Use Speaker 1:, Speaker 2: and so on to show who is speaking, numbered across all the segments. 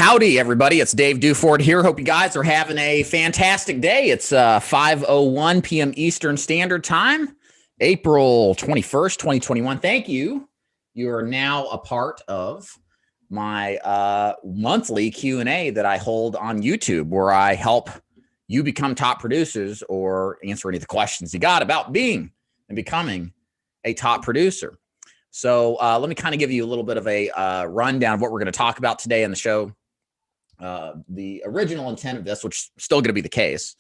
Speaker 1: Howdy, everybody. It's Dave Duford here. Hope you guys are having a fantastic day. It's 5:01 p.m. Eastern Standard Time, April 21st, 2021. Thank you. You are now a part of my monthly Q&A that I hold on YouTube, where I help you become top producers or answer any of the questions you got about being and becoming a top producer. So let me kind of give you a little bit of a rundown of what we're going to talk about today in the show. The original intent of this, which is still going to be the case,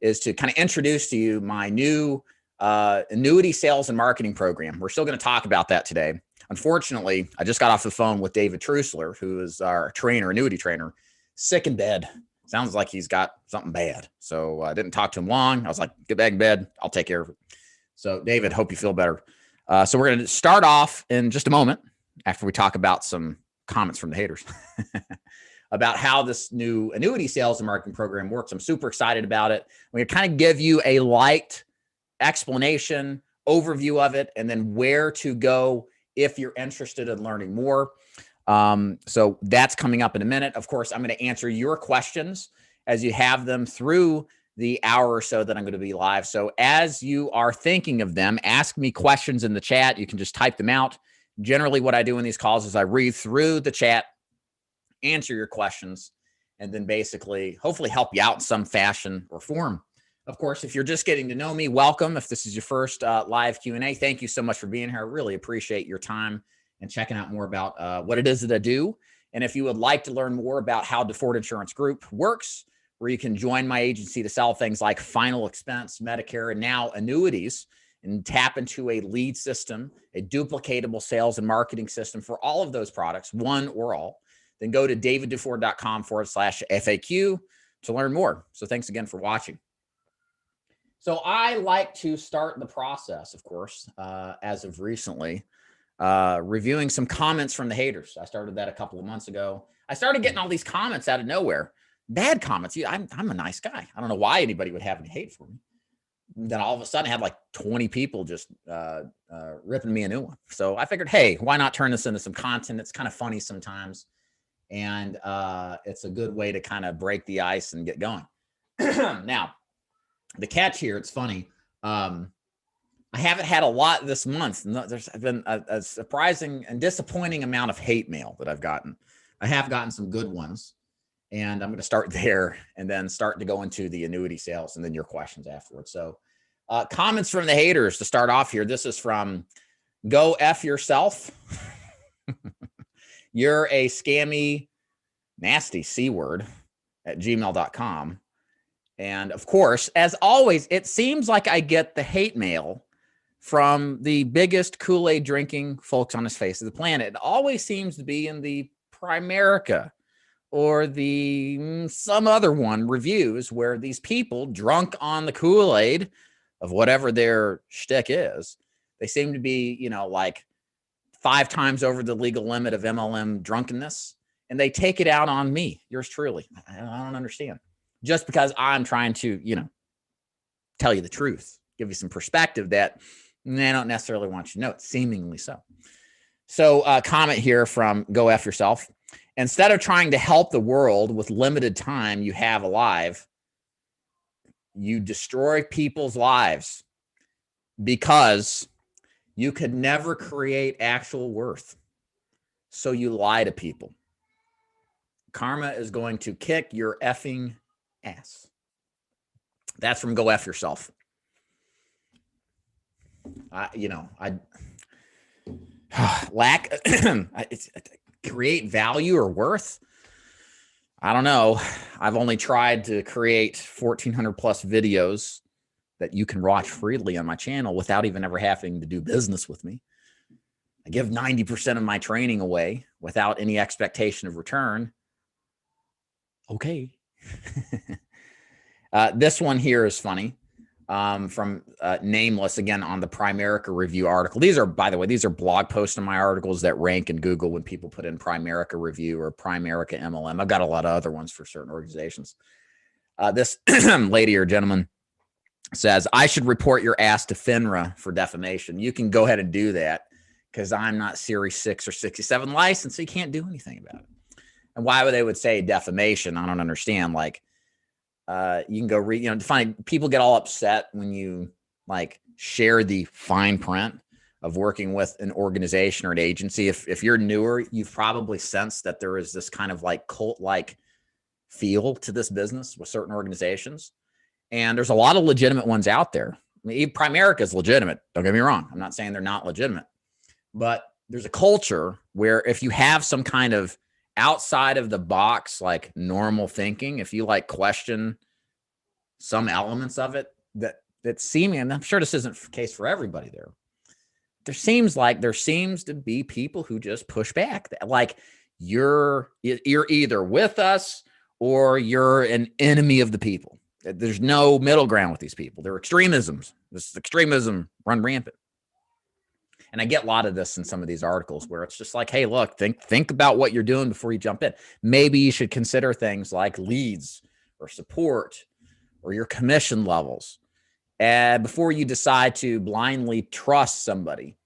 Speaker 1: is to kind of introduce to you my new annuity sales and marketing program. We're still going to talk about that today. Unfortunately, I just got off the phone with David Trusler, who is our trainer, annuity trainer, sick in bed. Sounds like he's got something bad. So I didn't talk to him long. I was like, get back in bed. I'll take care of it. So David, hope you feel better. So we're going to start off in just a moment after we talk about some comments from the haters about how this new annuity sales and marketing program works. I'm super excited about it. We're going to kind of give you a light explanation, overview of it, and then where to go if you're interested in learning more. So that's coming up in a minute. Of course, I'm going to answer your questions as you have them through the hour or so that I'm going to be live. So as you are thinking of them, ask me questions in the chat. You can just type them out. Generally, what I do in these calls is I read through the chat, answer your questions, and then basically hopefully help you out in some fashion or form. Of course, if you're just getting to know me, welcome. If this is your first live Q&A, thank you so much for being here. I really appreciate your time and checking out more about what it is that I do. And if you would like to learn more about how Duford Insurance Group works, where you can join my agency to sell things like final expense, Medicare, and now annuities, and tap into a lead system, a duplicatable sales and marketing system for all of those products, one or all, then go to davidduford.com/FAQ to learn more. So thanks again for watching. So I like to start the process, of course, as of recently, reviewing some comments from the haters. I started that a couple of months ago. I started getting all these comments out of nowhere. Bad comments. I'm a nice guy. I don't know why anybody would have any hate for me. Then all of a sudden I had like 20 people just ripping me a new one. So I figured, hey, why not turn this into some content? It's kind of funny sometimes. And it's a good way to kind of break the ice and get going. Now, the catch here, it's funny. I haven't had a lot this month. There's been a surprising and disappointing amount of hate mail that I've gotten. I have gotten some good ones. And I'm going to start there and then start to go into the annuity sales and then your questions afterwards. So comments from the haters to start off here. This is from Go F Yourself. You're a scammy, nasty C word at gmail.com. And of course, as always, it seems like I get the hate mail from the biggest Kool-Aid drinking folks on this face of the planet. It always seems to be in the Primerica or the some other one reviews where these people drunk on the Kool-Aid of whatever their shtick is, they seem to be, you know, like 5 times over the legal limit of MLM drunkenness, and they take it out on me, yours truly. I don't understand. Just because I'm trying to, you know, tell you the truth, give you some perspective that they don't necessarily want you to know it, seemingly so. So comment here from Go F Yourself. Instead of trying to help the world with limited time you have alive, you destroy people's lives because you could never create actual worth. So you lie to people. Karma is going to kick your effing ass. That's from Go F Yourself. Create value or worth. I don't know. I've only tried to create 1,400 plus videos that you can watch freely on my channel without even ever having to do business with me. I give 90% of my training away without any expectation of return. Okay. This one here is funny. From Nameless, again, on the Primerica review article. These are, by the way, these are blog posts in my articles that rank in Google when people put in Primerica review or Primerica MLM. I've got a lot of other ones for certain organizations. This lady or gentleman says, I should report your ass to FINRA for defamation. You can go ahead and do that because I'm not Series 6 or 67 licensed, so you can't do anything about it. And why would they would say defamation? I don't understand. Like, you can go read, find people get all upset when you like share the fine print of working with an organization or an agency. If you're newer, you've probably sensed that there is this kind of like cult-like feel to this business with certain organizations. And there's a lot of legitimate ones out there. I mean, Primerica is legitimate. Don't get me wrong. I'm not saying they're not legitimate, but there's a culture where if you have some kind of outside of the box, like normal thinking, if you like question some elements of it that seem, and I'm sure this isn't the case for everybody there seems to be people who just push back. Like you're either with us or you're an enemy of the people. There's no middle ground with these people. They're extremisms. This extremism run rampant. And I get a lot of this in some of these articles where it's just like, hey, look, think about what you're doing before you jump in. Maybe you should consider things like leads or support or your commission levels before you decide to blindly trust somebody.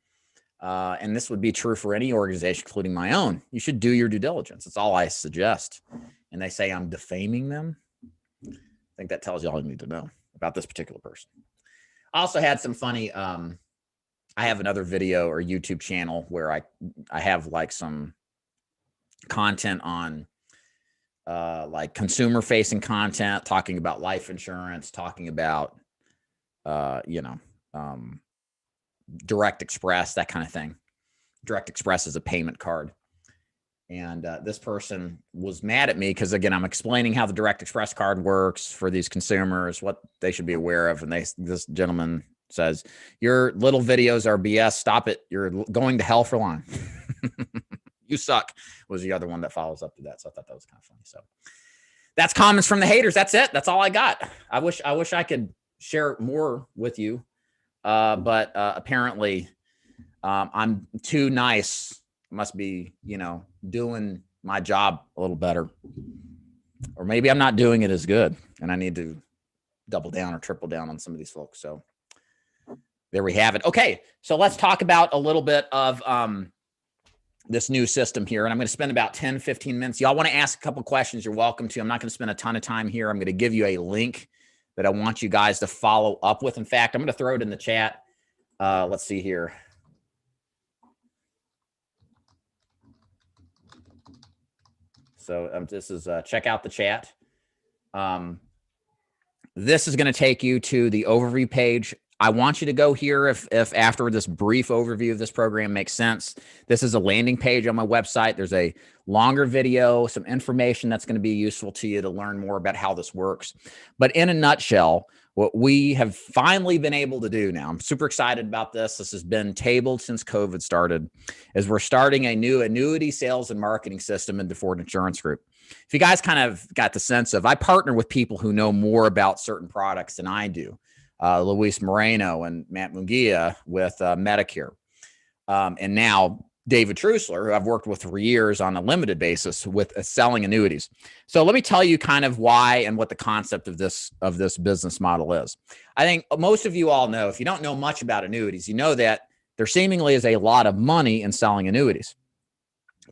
Speaker 1: And this would be true for any organization, including my own. You should do your due diligence. That's all I suggest. And they say I'm defaming them. I think that tells you all you need to know about this particular person. I also had some funny, I have another video or YouTube channel where I have like some content on like consumer facing content, talking about life insurance, talking about, Direct Express, that kind of thing. Direct Express is a payment card. And this person was mad at me because, again, I'm explaining how the Direct Express card works for these consumers, what they should be aware of. And this gentleman says, your little videos are BS. Stop it. You're going to hell for long. You suck was the other one that follows up to that. So I thought that was kind of funny. So that's comments from the haters. That's it. That's all I got. I wish I could share more with you. But apparently I'm too nice. Must be, doing my job a little better. Or maybe I'm not doing it as good and I need to double down or triple down on some of these folks. So there we have it. Okay. So let's talk about a little bit of this new system here. And I'm going to spend about 10, 15 minutes. Y'all want to ask a couple questions, you're welcome to. I'm not going to spend a ton of time here. I'm going to give you a link that I want you guys to follow up with. In fact, I'm going to throw it in the chat. Let's see here. So this is check out the chat. This is going to take you to the overview page. I want you to go here if after this brief overview of this program makes sense. This is a landing page on my website. There's a longer video, some information that's going to be useful to you to learn more about how this works. But in a nutshell, what we have finally been able to do now, I'm super excited about this. This has been tabled since COVID started, is we're starting a new annuity sales and marketing system in DeFord Insurance Group. If you guys kind of got the sense of, I partner with people who know more about certain products than I do. Luis Moreno and Matt Munguia with Medicare. And now David Trusler, who I've worked with for years on a limited basis with selling annuities. So let me tell you kind of why and what the concept of this business model is. I think most of you all know, if you don't know much about annuities, you know that there seemingly is a lot of money in selling annuities.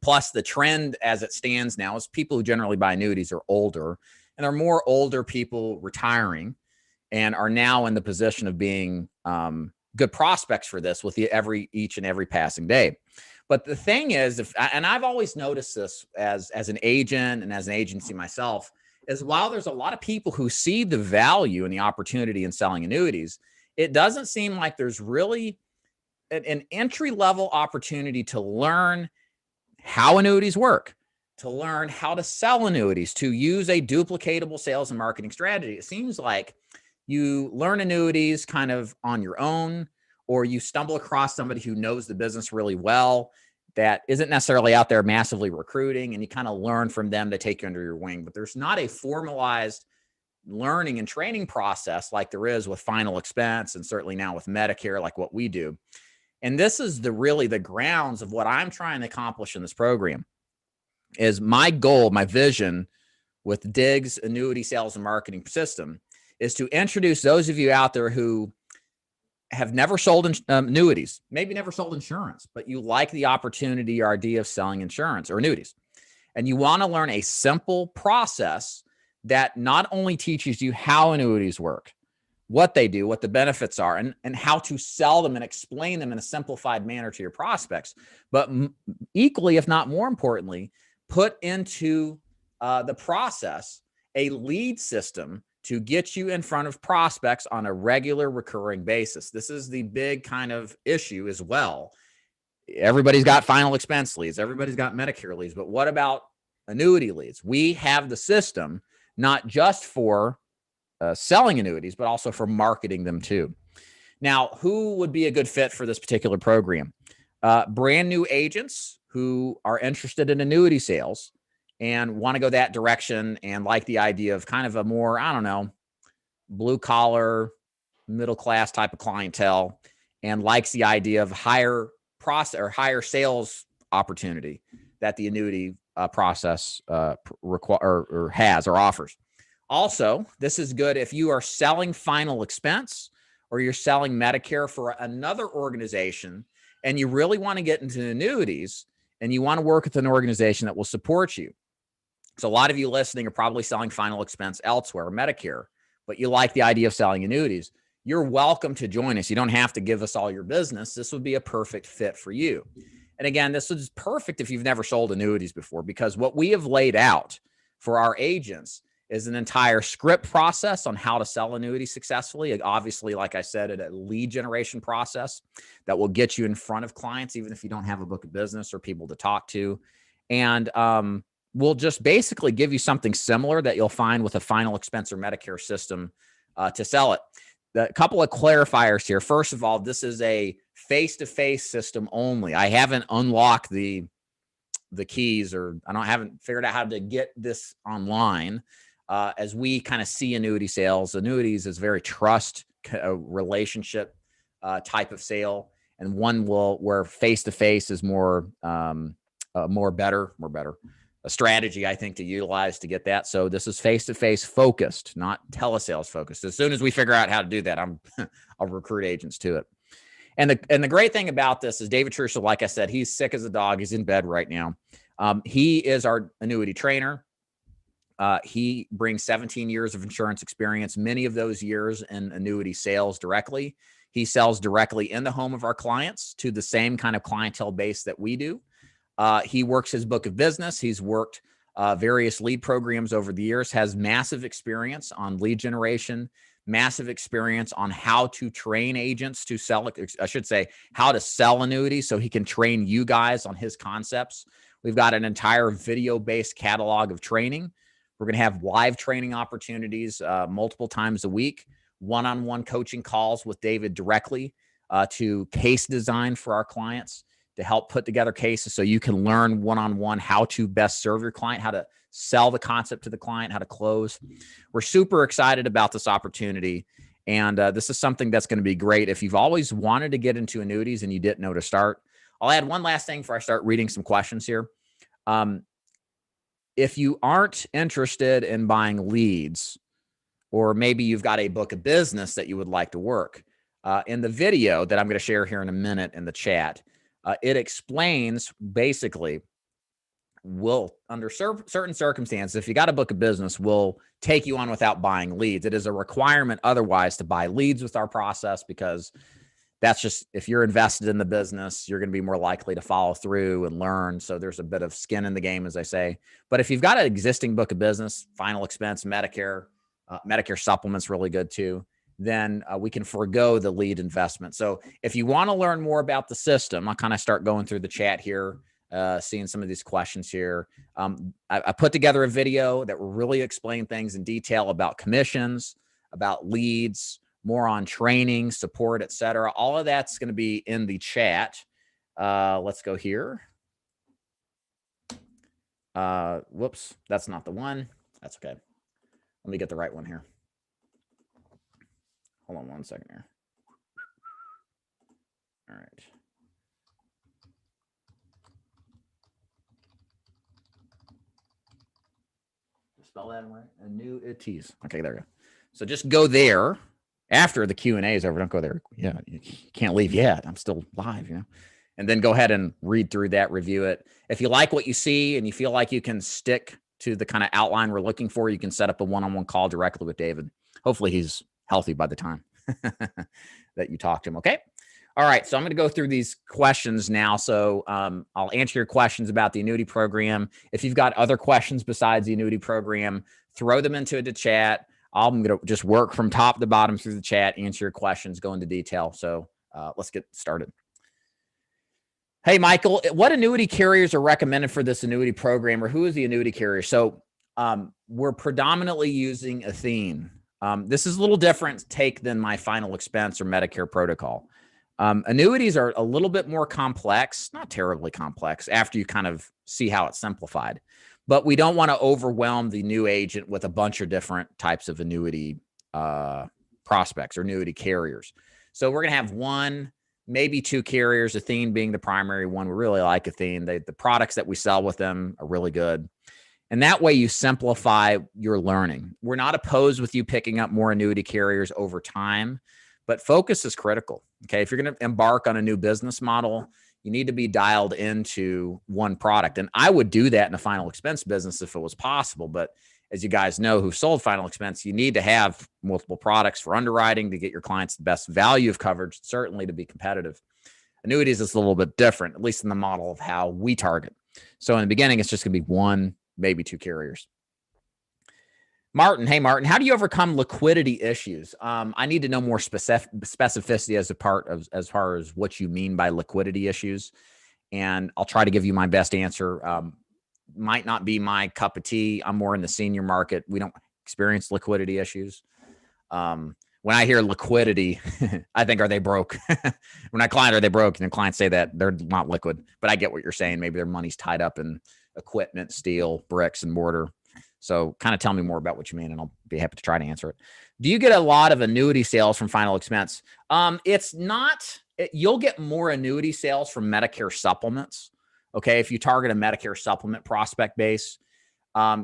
Speaker 1: Plus the trend as it stands now is people who generally buy annuities are older, and there are more older people retiring and are now in the position of being good prospects for this with each and every passing day. But the thing is, and I've always noticed this as an agent and as an agency myself, is while there's a lot of people who see the value and the opportunity in selling annuities, it doesn't seem like there's really an entry-level opportunity to learn how annuities work, to learn how to sell annuities, to use a duplicatable sales and marketing strategy. It seems like you learn annuities kind of on your own, or you stumble across somebody who knows the business really well that isn't necessarily out there massively recruiting, and you kind of learn from them to take you under your wing. But there's not a formalized learning and training process like there is with Final Expense, and certainly now with Medicare, like what we do. And this is really the grounds of what I'm trying to accomplish in this program. Is my goal, my vision with DIG's annuity sales and marketing system is to introduce those of you out there who have never sold annuities, maybe never sold insurance, but you like the opportunity or idea of selling insurance or annuities. And you want to learn a simple process that not only teaches you how annuities work, what they do, what the benefits are, and how to sell them and explain them in a simplified manner to your prospects, but equally, if not more importantly, put into the process a lead system to get you in front of prospects on a regular recurring basis. This is the big kind of issue as well. Everybody's got final expense leads. Everybody's got Medicare leads, but what about annuity leads? We have the system, not just for selling annuities, but also for marketing them too. Now, who would be a good fit for this particular program? Brand new agents who are interested in annuity sales and want to go that direction and like the idea of kind of a more, I don't know, blue collar, middle class type of clientele, and likes the idea of higher process or higher sales opportunity that the annuity process has or offers. Also, this is good if you are selling final expense or you're selling Medicare for another organization and you really want to get into annuities and you want to work with an organization that will support you. So a lot of you listening are probably selling final expense elsewhere, Medicare, but you like the idea of selling annuities. You're welcome to join us. You don't have to give us all your business. This would be a perfect fit for you. And again, this is perfect if you've never sold annuities before, because what we have laid out for our agents is an entire script process on how to sell annuities successfully. Obviously, like I said, a lead generation process that will get you in front of clients, even if you don't have a book of business or people to talk to. And we'll just basically give you something similar that you'll find with a final expense or Medicare system to sell it. A couple of clarifiers here. First of all, this is a face-to-face system only. I haven't unlocked the keys, or haven't figured out how to get this online. As we kind of see annuity sales, annuities is very trust relationship type of sale, and one where face-to-face is more better, a strategy, I think, to utilize to get that. So this is face-to-face focused, not telesales focused. As soon as we figure out how to do that, I'll recruit agents to it. And the great thing about this is David Trussell, like I said, he's sick as a dog. He's in bed right now. He is our annuity trainer. He brings 17 years of insurance experience, many of those years in annuity sales directly. He sells directly in the home of our clients to the same kind of clientele base that we do. He works his book of business. He's worked various lead programs over the years, has massive experience on lead generation, massive experience on how to train agents to sell, I should say, how to sell annuities, so he can train you guys on his concepts. We've got an entire video-based catalog of training. We're going to have live training opportunities multiple times a week, one-on-one coaching calls with David directly to case design for our clients to help put together cases so you can learn one-on-one how to best serve your client, how to sell the concept to the client, how to close. We're super excited about this opportunity. And this is something that's going to be great if you've always wanted to get into annuities and you didn't know to start. I'll add one last thing before I start reading some questions here. If you aren't interested in buying leads, or maybe you've got a book of business that you would like to work, in the video that I'm going to share here in a minute in the chat, it explains basically, under certain circumstances, if you got a book of business, we'll take you on without buying leads. It is a requirement otherwise to buy leads with our process, because that's just, if you're invested in the business, you're going to be more likely to follow through and learn. So there's a bit of skin in the game, as I say. But if you've got an existing book of business, final expense, Medicare supplements really good too, then we can forego the lead investment. So if you want to learn more about the system, I'll kind of start going through the chat here, seeing some of these questions here. I put together a video that will really explain things in detail about commissions, about leads, more on training, support, etc. All of that's going to be in the chat. Let's go here. Whoops, that's not the one. That's okay. Let me get the right one here. Hold on one second here. All right. Spell that right. Annuities. Okay, there we go. So just go there after the Q&A is over. Don't go there. Yeah, you can't leave yet. I'm still live, you know. and then go ahead and read through that, review it. If you like what you see and you feel like you can stick to the kind of outline we're looking for, you can set up a one-on-one call directly with David. Hopefully he's healthy by the time that you talk to him. Okay. All right. So I'm going to go through these questions now. So I'll answer your questions about the annuity program. If you've got other questions besides the annuity program, throw them into the chat. I'm going to just work from top to bottom through the chat, answer your questions, go into detail. So let's get started. Hey, Michael, what annuity carriers are recommended for this annuity program, or who is the annuity carrier? So we're predominantly using Athene. This is a little different take than my final expense or Medicare protocol. Annuities are a little bit more complex, not terribly complex, after you kind of see how it's simplified. But we don't want to overwhelm the new agent with a bunch of different types of annuity prospects or annuity carriers. So we're going to have one, maybe two carriers, Athene being the primary one. We really like Athene. The products that we sell with them are really good. And that way you simplify your learning. We're not opposed with you picking up more annuity carriers over time, but focus is critical. Okay. If you're going to embark on a new business model, you need to be dialed into one product. And I would do that in a final expense business if it was possible. But as you guys know, who've sold final expense, you need to have multiple products for underwriting to get your clients the best value of coverage, certainly to be competitive. Annuities is a little bit different, at least in the model of how we target. So in the beginning, it's just going to be one, maybe two carriers. Martin, hey, Martin, how do you overcome liquidity issues? I need to know more specificity as far as what you mean by liquidity issues. And I'll try to give you my best answer. Might not be my cup of tea. I'm more in the senior market. We don't experience liquidity issues. When I hear liquidity, I think, are they broke? When I client, are they broke? And the clients say that they're not liquid, but I get what you're saying. Maybe their money's tied up in equipment, steel, bricks, and mortar. So kind of tell me more about what you mean, and I'll be happy to try to answer it. Do you get a lot of annuity sales from final expense? It's not, you'll get more annuity sales from Medicare supplements. Okay. If you target a Medicare supplement prospect base,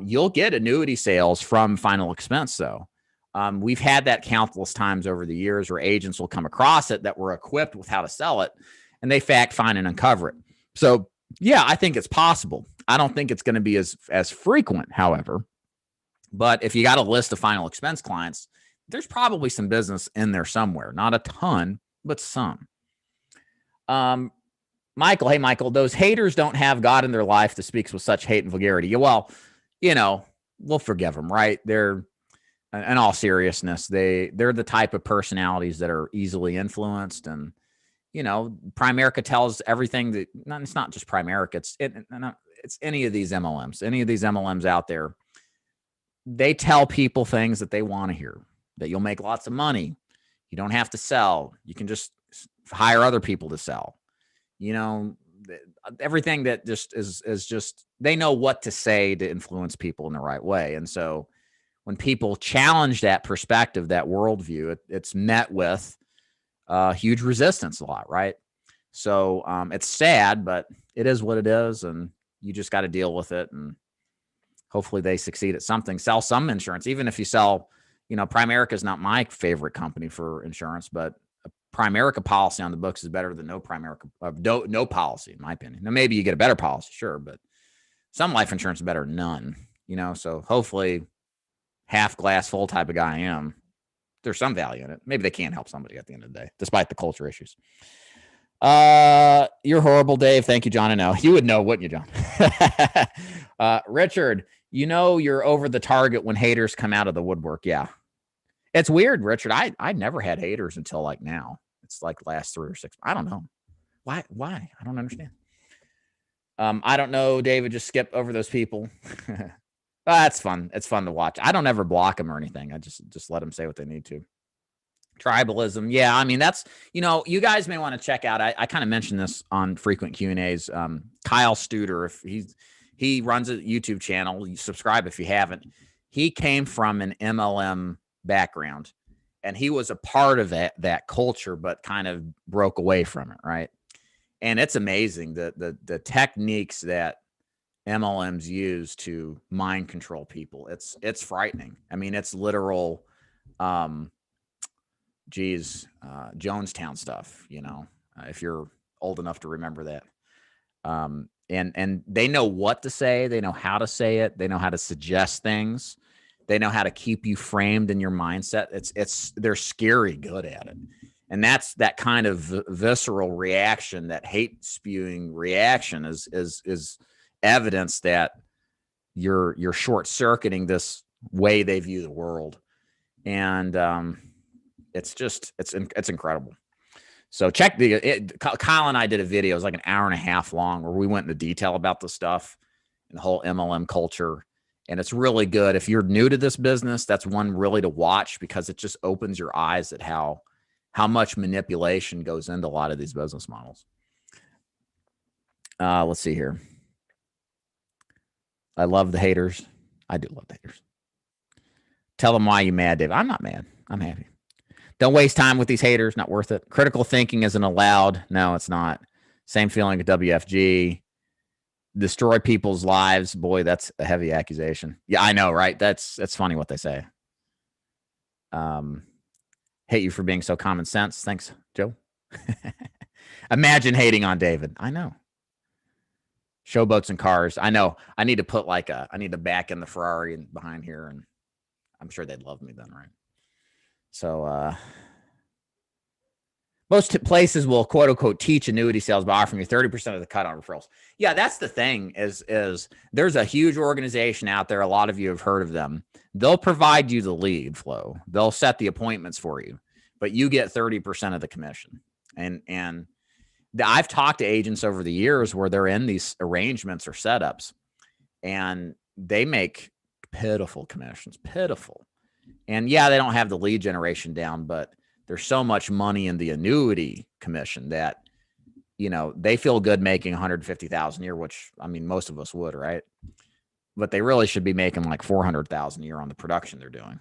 Speaker 1: you'll get annuity sales from final expense though. We've had that countless times over the years where agents will come across it that were equipped with how to sell it, and they fact find and uncover it. So yeah, I think it's possible. I don't think it's going to be as frequent, however. But if you got a list of final expense clients, there's probably some business in there somewhere. Not a ton, but some. Michael, hey, Michael, those haters don't have God in their life that speaks with such hate and vulgarity. Yeah, well, we'll forgive them, right? They're, in all seriousness, they're the type of personalities that are easily influenced. And, Primerica tells everything that, it's not just Primerica, it's any of these MLMs out there. They tell people things that they want to hear, that you'll make lots of money. You don't have to sell. You can just hire other people to sell. Everything that just is just, they know what to say to influence people in the right way. And so when people challenge that perspective, that worldview, it's met with huge resistance a lot, right? So it's sad, but it is what it is. And you just got to deal with it. And hopefully they succeed at something. Sell some insurance, even if you sell, Primerica is not my favorite company for insurance, but a Primerica policy on the books is better than no Primerica, no policy, in my opinion. Now, maybe you get a better policy, sure, but some life insurance is better than none, so hopefully half glass full type of guy I am, there's some value in it. Maybe they can help somebody at the end of the day, despite the culture issues. You're horrible, Dave. Thank you, John. I know you would know, wouldn't you, John? Richard, you're over the target when haters come out of the woodwork. Yeah. It's weird, Richard. I never had haters until like now. It's like last 3 or 6. I don't know. Why? I don't understand. I don't know, David, just skip over those people. That's fun. It's fun to watch. I don't ever block them or anything. I just let them say what they need to. Tribalism. Yeah. I mean, that's, you guys may want to check out. I kind of mentioned this on frequent Q&As. Kyle Studer, if he runs a YouTube channel, you subscribe if you haven't. He came from an MLM background and he was a part of that culture, but kind of broke away from it. Right. And it's amazing the techniques that MLMs use to mind control people. It's frightening. I mean, it's literal, Jonestown stuff, if you're old enough to remember that. And they know what to say. They know how to say it. They know how to suggest things. They know how to keep you framed in your mindset. They're scary good at it. And that's that kind of visceral reaction, that hate spewing reaction is evidence that you're short circuiting this way they view the world. And it's incredible. So check Kyle and I did a video. It was like an hour and a half long, where we went into detail about the stuff and the whole MLM culture. And it's really good. If you're new to this business, that's one really to watch, because it just opens your eyes at how much manipulation goes into a lot of these business models. Let's see here. I love the haters. I do love the haters. Tell them why you're mad, Dave. I'm not mad. I'm happy. Don't waste time with these haters. Not worth it. Critical thinking isn't allowed. No, it's not. Same feeling at WFG. Destroy people's lives. Boy, that's a heavy accusation. Yeah, I know, right? That's funny what they say. Hate you for being so common sense. Thanks, Joe. Imagine hating on David. I know. Showboats and cars. I know. I need to put I need to back in the Ferrari and behind here, and I'm sure they'd love me then, right? So most places will quote unquote teach annuity sales by offering you 30% of the cut on referrals. Yeah, that's the thing is there's a huge organization out there. A lot of you have heard of them. They'll provide you the lead flow. They'll set the appointments for you, but you get 30% of the commission. And I've talked to agents over the years where they're in these arrangements or setups, and they make pitiful commissions, pitiful. And yeah, they don't have the lead generation down, but there's so much money in the annuity commission that, they feel good making $150,000 a year, which, I mean, most of us would, right? But they really should be making like $400,000 a year on the production they're doing.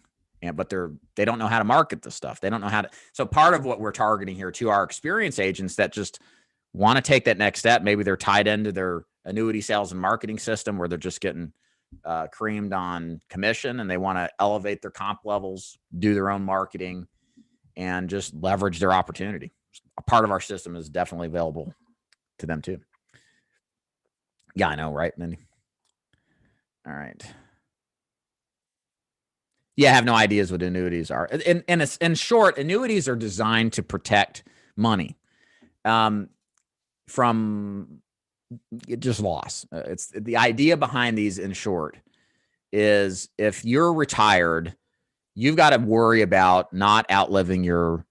Speaker 1: But they don't know how to market this stuff. They don't know how to. So part of what we're targeting here to our experienced agents that just want to take that next step. Maybe they're tied into their annuity sales and marketing system where they're just getting creamed on commission, and they want to elevate their comp levels, do their own marketing, and just leverage their opportunity. A part of our system is definitely available to them too. Yeah, I know, right, Mindy? All right. Yeah, I have no ideas what annuities are. In short, annuities are designed to protect money from just loss. It's the idea behind these, in short, is if you're retired, you've got to worry about not outliving your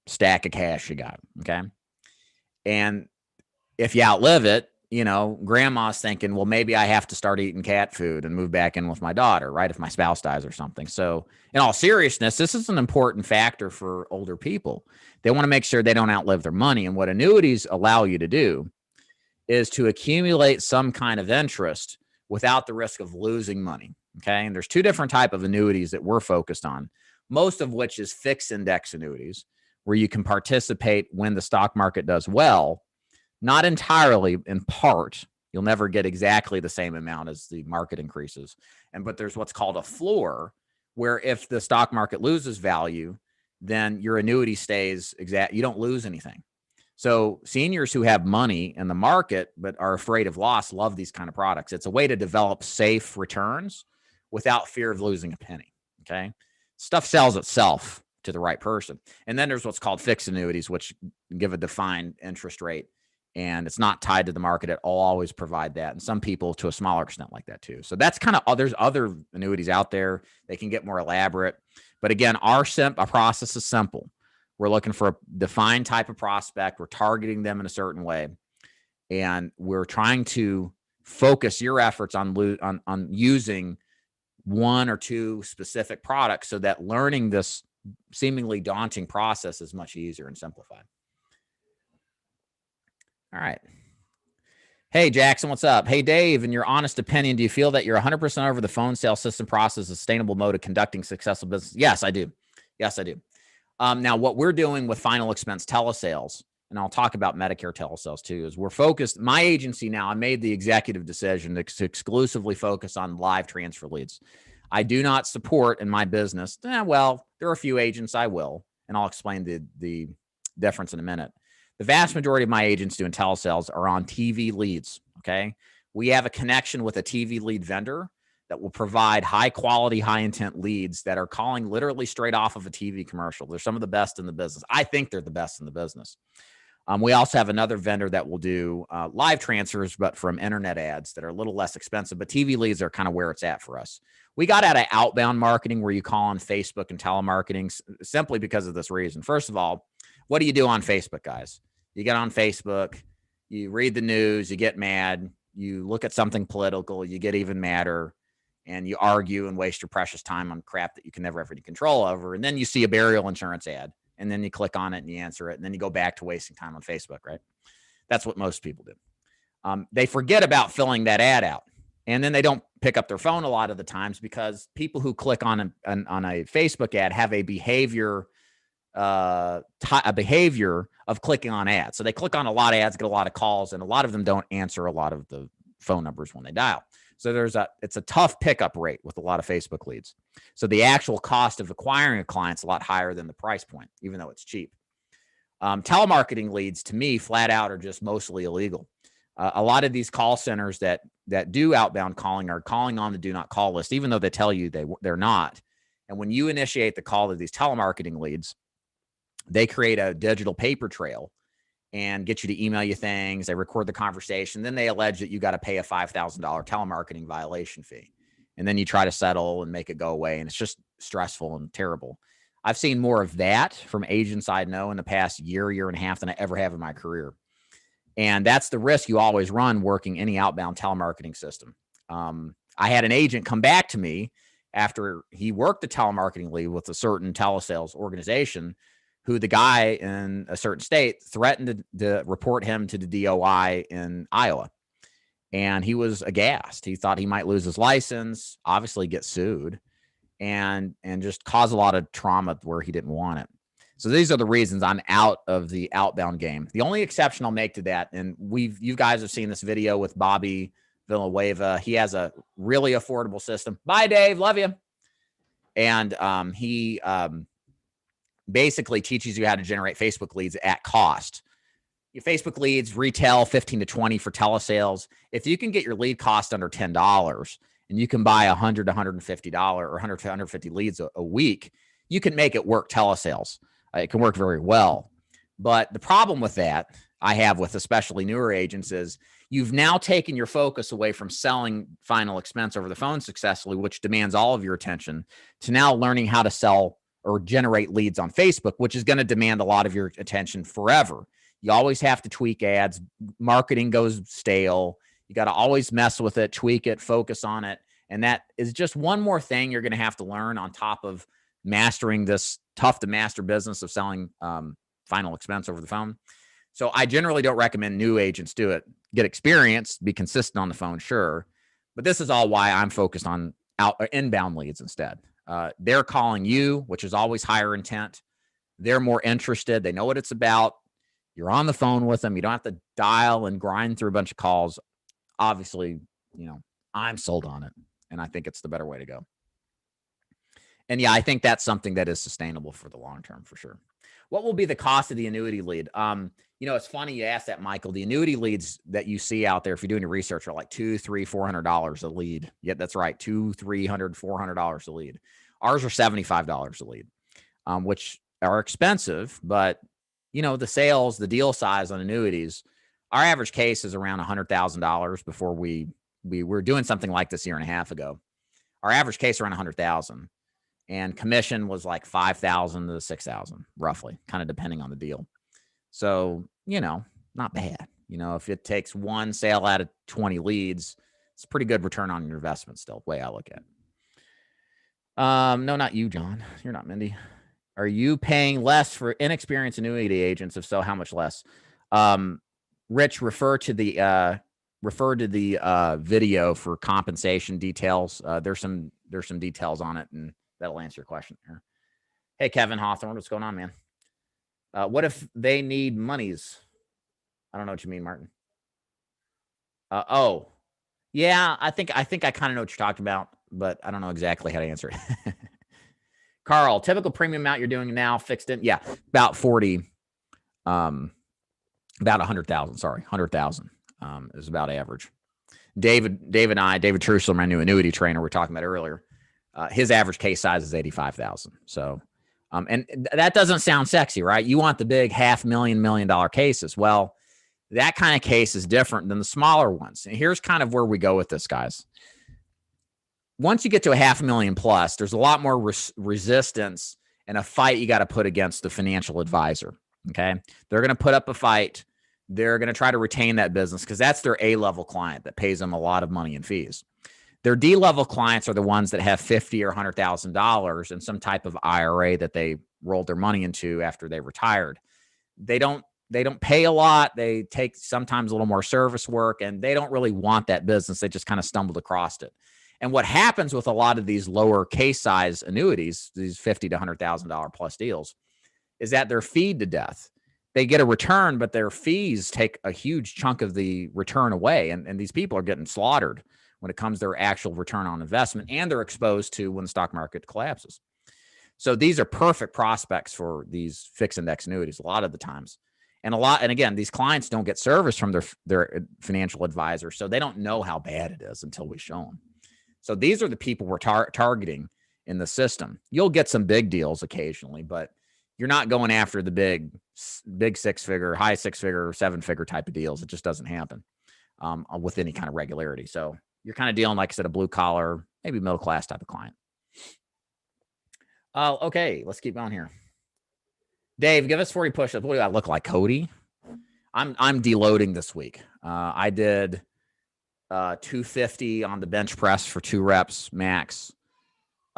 Speaker 1: stack of cash you got. Okay. And if you outlive it, grandma's thinking, well, maybe I have to start eating cat food and move back in with my daughter, right? If my spouse dies or something. So in all seriousness, this is an important factor for older people. They want to make sure they don't outlive their money. And what annuities allow you to do is to accumulate some kind of interest without the risk of losing money. Okay. And there's two different types of annuities that we're focused on, most of which is fixed index annuities, where you can participate when the stock market does well, not entirely, in part. You'll never get exactly the same amount as the market increases. But there's what's called a floor, where if the stock market loses value, then your annuity stays exact. You don't lose anything. So seniors who have money in the market but are afraid of loss love these kind of products. It's a way to develop safe returns without fear of losing a penny. Okay. Stuff sells itself to the right person. And then there's what's called fixed annuities, which give a defined interest rate, and it's not tied to the market at all. Always provide that. And some people to a smaller extent like that too. So that's kind of, there's other annuities out there. They can get more elaborate, but again, our process is simple. We're looking for a defined type of prospect. We're targeting them in a certain way. And we're trying to focus your efforts on using one or two specific products so that learning this seemingly daunting process is much easier and simplified. All right. Hey, Jackson, what's up? Hey, Dave, in your honest opinion, do you feel that you're 100% over the phone sales system process, a sustainable mode of conducting successful business? Yes, I do. Yes, I do. Now, what we're doing with final expense telesales, and I'll talk about Medicare telesales too, is we're focused. My agency now, I made the executive decision to exclusively focus on live transfer leads. I do not support in my business. Well, there are a few agents I will, and I'll explain the difference in a minute. The vast majority of my agents doing telesales are on TV leads. Okay. We have a connection with a TV lead vendor that will provide high quality, high intent leads that are calling literally straight off of a TV commercial. They're some of the best in the business. I think they're the best in the business. We also have another vendor that will do live transfers, but from internet ads that are a little less expensive. But TV leads are kind of where it's at for us. We got out of outbound marketing where you call on Facebook and telemarketing simply because of this reason. First of all, what do you do on Facebook, guys? You get on Facebook, you read the news, you get mad, you look at something political, you get even madder, and you argue and waste your precious time on crap that you can never have any control over. And then you see a burial insurance ad, and then you click on it and you answer it, and then you go back to wasting time on Facebook, right? That's what most people do. They forget about filling that ad out, and then they don't pick up their phone a lot of the times because people who click on a Facebook ad have a behavior of clicking on ads. So they click on a lot of ads, get a lot of calls, and a lot of them don't answer a lot of the phone numbers when they dial. So it's a tough pickup rate with a lot of Facebook leads. So the actual cost of acquiring a client's a lot higher than the price point, even though it's cheap. Telemarketing leads, to me, flat out, are just mostly illegal. A lot of these call centers that do outbound calling are calling on the do not call list, even though they tell you they're not. And when you initiate the call to these telemarketing leads, they create a digital paper trail and get you to email you things. They record the conversation. Then they allege that you got to pay a $5,000 telemarketing violation fee. And then you try to settle and make it go away. And it's just stressful and terrible. I've seen more of that from agents I know in the past year and a half than I ever have in my career. And that's the risk you always run working any outbound telemarketing system. I had an agent come back to me after he worked the telemarketing lead with a certain telesales organization, who the guy in a certain state threatened to report him to the DOI in Iowa. And he was aghast. He thought he might lose his license, obviously get sued, and just cause a lot of trauma where he didn't want it. So these are the reasons I'm out of the outbound game. The only exception I'll make to that, and you guys have seen this video with Bobby Villanueva. He has a really affordable system. Bye, Dave. Love you. And he basically teaches you how to generate Facebook leads at cost. Your Facebook leads retail 15 to 20 for telesales. If you can get your lead cost under $10 and you can buy $100 to $150 or 100 to 150 leads a week, you can make it work telesales. It can work very well. But the problem with that I have with especially newer agents is you've now taken your focus away from selling final expense over the phone successfully, which demands all of your attention, to now learning how to sell or generate leads on Facebook, which is going to demand a lot of your attention forever. You always have to tweak ads. Marketing goes stale. You got to always mess with it, tweak it, focus on it. And that is just one more thing you're going to have to learn on top of mastering this tough to master business of selling final expense over the phone. So I generally don't recommend new agents do it. Get experience, be consistent on the phone, sure. But this is all why I'm focused on inbound leads instead. They're calling you, which is always higher intent. They're more interested. They know what it's about. You're on the phone with them. You don't have to dial and grind through a bunch of calls. Obviously, I'm sold on it, and I think it's the better way to go. And yeah, I think that's something that is sustainable for the long term for sure. What will be the cost of the annuity lead? It's funny you asked that, Michael. The annuity leads that you see out there, if you're doing your research, are like $200, $300, $400 a lead. Yeah, that's right. $200, $300, $400 a lead. Ours are $75 a lead, which are expensive, but the sales, the deal size on annuities, our average case is around $100,000 before we were doing something like this a year and a half ago. Our average case around $100,000. And commission was like $5,000 to $6,000, roughly, kind of depending on the deal. So, not bad. If it takes one sale out of 20 leads, it's a pretty good return on your investment still, the way I look at it. No, not you, John. You're not Mindy. Are you paying less for inexperienced annuity agents? If so, how much less? Rich, refer to the video for compensation details. There's some details on it, and that'll answer your question here. Hey, Kevin Hawthorne, what's going on, man? What if they need monies? I don't know what you mean, Martin. Yeah, I think I kind of know what you're talking about, but I don't know exactly how to answer it. Carl, typical premium amount you're doing now, fixed in? Yeah, about 40. About 100,000. Sorry, 100,000 is about average. David Trussell, my new annuity trainer, we were talking about earlier. His average case size is 85,000. So, and that doesn't sound sexy, right? You want the big $500,000, $1 million cases. Well, that kind of case is different than the smaller ones. And here's kind of where we go with this, guys. Once you get to a $500,000 plus, there's a lot more resistance and a fight you got to put against the financial advisor. Okay. They're going to put up a fight. They're going to try to retain that business because that's their A-level client that pays them a lot of money in fees. Their D-level clients are the ones that have $50,000 or $100,000 in some type of IRA that they rolled their money into after they retired. They don't pay a lot. They take sometimes a little more service work, and they don't really want that business. They just kind of stumbled across it. And what happens with a lot of these lower case size annuities, these $50,000 to $100,000 plus deals, is that they're feed to death. They get a return, but their fees take a huge chunk of the return away. And these people are getting slaughtered when it comes to their actual return on investment, and they're exposed to when the stock market collapses. So these are perfect prospects for these fixed index annuities a lot of the times. And again, these clients don't get service from their financial advisor, so they don't know how bad it is until we show them. So these are the people we're targeting in the system. You'll get some big deals occasionally, but you're not going after the big six-figure, high six-figure, seven-figure type of deals. It just doesn't happen with any kind of regularity. So you're kind of dealing, like I said, a blue-collar, maybe middle-class type of client. Okay, let's keep going here. Dave, give us 40 push-ups. What do I look like, Cody? I'm deloading this week. I did 250 on the bench press for 2 reps max. So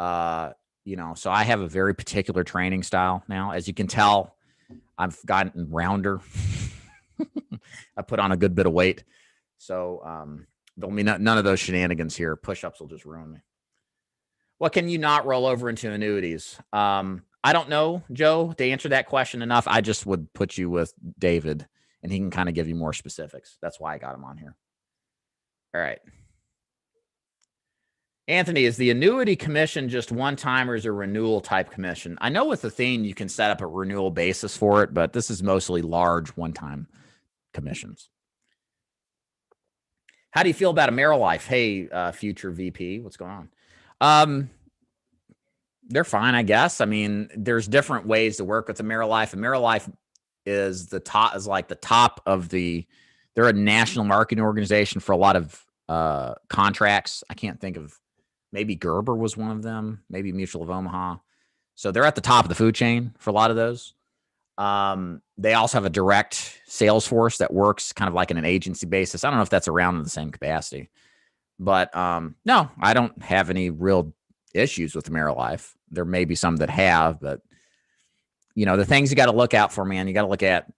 Speaker 1: I have a very particular training style now. As you can tell, I've gotten rounder. I put on a good bit of weight. So there'll be none of those shenanigans here. Push-ups will just ruin me. What can you not roll over into annuities? I don't know, Joe, to answer that question enough. I just would put you with David, and he can kind of give you more specifics. That's why I got him on here. All right. Anthony, is the annuity commission just one time, or is it a renewal type commission? I know with Athene, you can set up a renewal basis for it, but this is mostly large one-time commissions. How do you feel about AmeriLife? Hey, future VP, what's going on? They're fine, I guess. I mean, there's different ways to work with AmeriLife. AmeriLife is like the top of they're a national marketing organization for a lot of contracts. I can't think of, maybe Gerber was one of them, maybe Mutual of Omaha. So they're at the top of the food chain for a lot of those. They also have a direct sales force that works kind of like in an agency basis. I don't know if that's around in the same capacity, but no, I don't have any real issues with AmeriLife. There may be some that have, but the things you got to look out for, man, you got to look at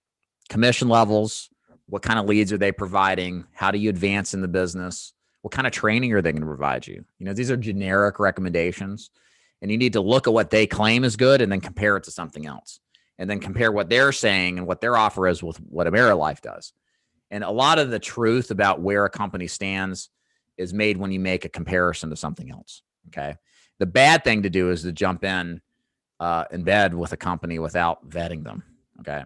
Speaker 1: commission levels. What kind of leads are they providing? How do you advance in the business? What kind of training are they going to provide you? These are generic recommendations, and you need to look at what they claim is good and then compare it to something else, and then compare what they're saying and what their offer is with what AmeriLife does. And a lot of the truth about where a company stands is made when you make a comparison to something else. Okay. The bad thing to do is to jump in bed with a company without vetting them. Okay.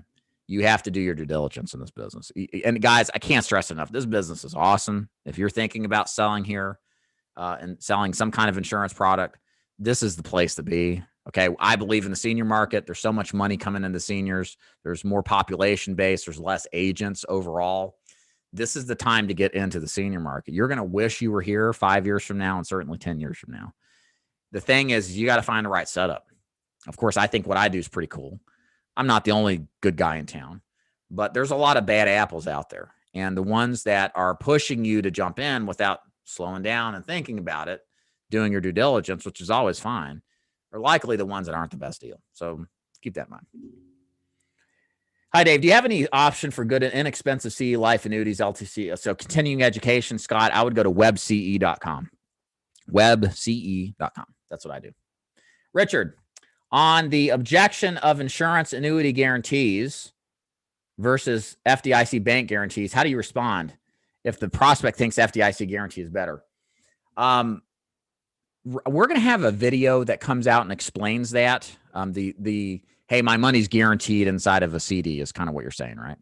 Speaker 1: You have to do your due diligence in this business. And guys, I can't stress enough, this business is awesome. If you're thinking about selling here and selling some kind of insurance product, this is the place to be. Okay. I believe in the senior market. There's so much money coming into seniors. There's more population base. There's less agents overall. This is the time to get into the senior market. You're going to wish you were here 5 years from now and certainly 10 years from now. The thing is, you got to find the right setup. Of course, I think what I do is pretty cool. I'm not the only good guy in town, but there's a lot of bad apples out there. And the ones that are pushing you to jump in without slowing down and thinking about it, doing your due diligence, which is always fine, are likely the ones that aren't the best deal. So keep that in mind. Hi, Dave. Do you have any option for good and inexpensive CE life annuities, LTC? So continuing education, Scott, I would go to webce.com. Webce.com. That's what I do. Richard, on the objection of insurance annuity guarantees versus FDIC bank guarantees, how do you respond if the prospect thinks FDIC guarantee is better? We're going to have a video that comes out and explains that. Hey, my money's guaranteed inside of a CD is kind of what you're saying, right?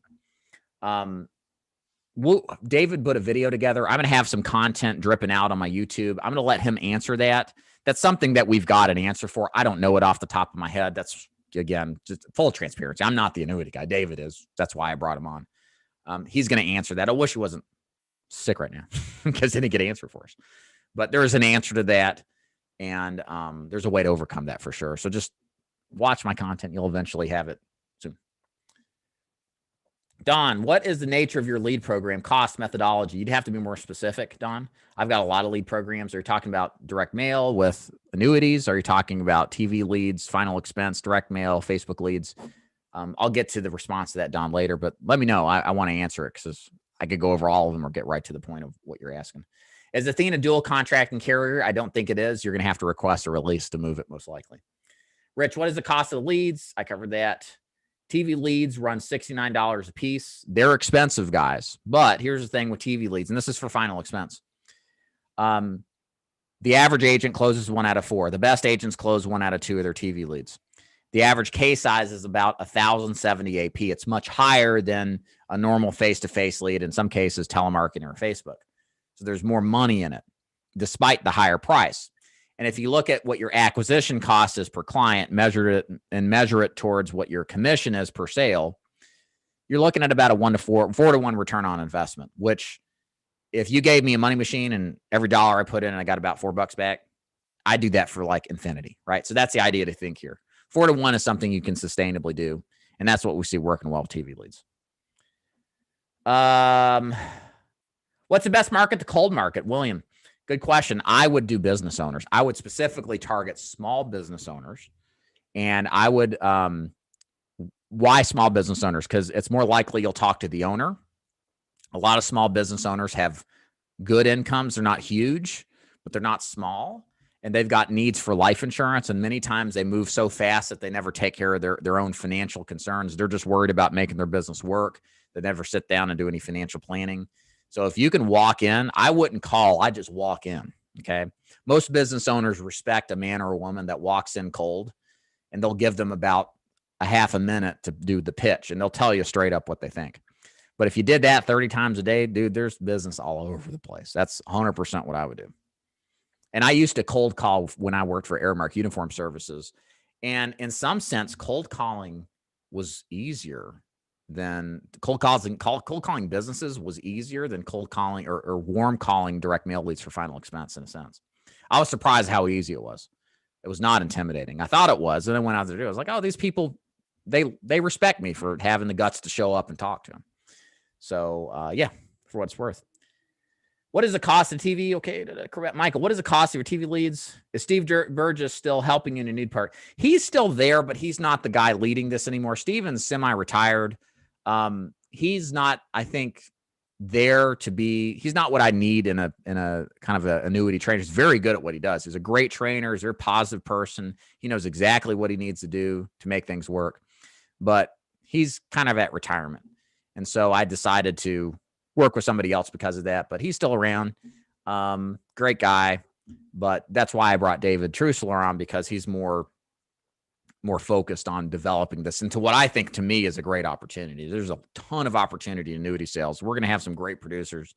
Speaker 1: David put a video together. I'm going to have some content dripping out on my YouTube. I'm going to let him answer that. That's something that we've got an answer for. I don't know it off the top of my head. That's, again, just full transparency. I'm not the annuity guy. David is. That's why I brought him on. He's going to answer that. I wish he wasn't sick right now because he didn't get an answer for us. But there is an answer to that. And there's a way to overcome that for sure. So just watch my content. You'll eventually have it soon. Don, what is the nature of your lead program, cost, methodology? You'd have to be more specific, Don. I've got a lot of lead programs. Are you talking about direct mail with annuities? Are you talking about TV leads, final expense, direct mail, Facebook leads? I'll get to the response to that, Don, later, but let me know. I want to answer it because I could go over all of them or get right to the point of what you're asking. Is Athena dual contracting carrier? I don't think it is. You're going to have to request a release to move it, most likely. Rich, what is the cost of the leads? I covered that. TV leads run $69 a piece. They're expensive, guys. But here's the thing with TV leads, and this is for final expense. The average agent closes 1 out of 4. The best agents close 1 out of 2 of their TV leads. The average case size is about 1,070 AP. It's much higher than a normal face-to-face lead, in some cases telemarketing or Facebook. So there's more money in it, despite the higher price. And if you look at what your acquisition cost is per client, measure it towards what your commission is per sale, you're looking at about a 4 to 1 return on investment, which if you gave me a money machine and every dollar I put in, I got about $4 back, I do that for like infinity, right? So that's the idea to think here. 4 to 1 is something you can sustainably do. And that's what we see working well with TV leads. What's the best market? The cold market, William. Good question. I would do business owners. I would specifically target small business owners. And I would, why small business owners? Because it's more likely you'll talk to the owner. A lot of small business owners have good incomes. They're not huge, but they're not small. And they've got needs for life insurance. And many times they move so fast that they never take care of their own financial concerns. They're just worried about making their business work. They never sit down and do any financial planning. So if you can walk in, I wouldn't call, I just walk in, okay? Most business owners respect a man or a woman that walks in cold, and they'll give them about a half a minute to do the pitch, and they'll tell you straight up what they think. But if you did that 30 times a day, dude, there's business all over the place. That's 100% what I would do. And I used to cold call when I worked for Airmark Uniform Services. And in some sense, cold calling was easier than cold calling businesses was easier than cold calling or warm calling direct mail leads for final expense, in a sense. I was surprised how easy it was. It was not intimidating. I thought it was. And then when I was there, I was like, oh, these people, they respect me for having the guts to show up and talk to them. So yeah, for what it's worth. What is the cost of TV? Okay, Michael, what is the cost of your TV leads? Is Steve Burgess still helping you in a need part? He's still there, but he's not the guy leading this anymore. Steven's semi-retired. He's not, I think, there to be, he's not what I need in a kind of an annuity trainer. He's very good at what he does. He's a great trainer. He's a very positive person. He knows exactly what he needs to do to make things work, but he's kind of at retirement. And so I decided to work with somebody else because of that, but he's still around. Great guy, but that's why I brought David Trusler on, because he's more focused on developing this into what I think to me is a great opportunity. There's a ton of opportunity in annuity sales. We're going to have some great producers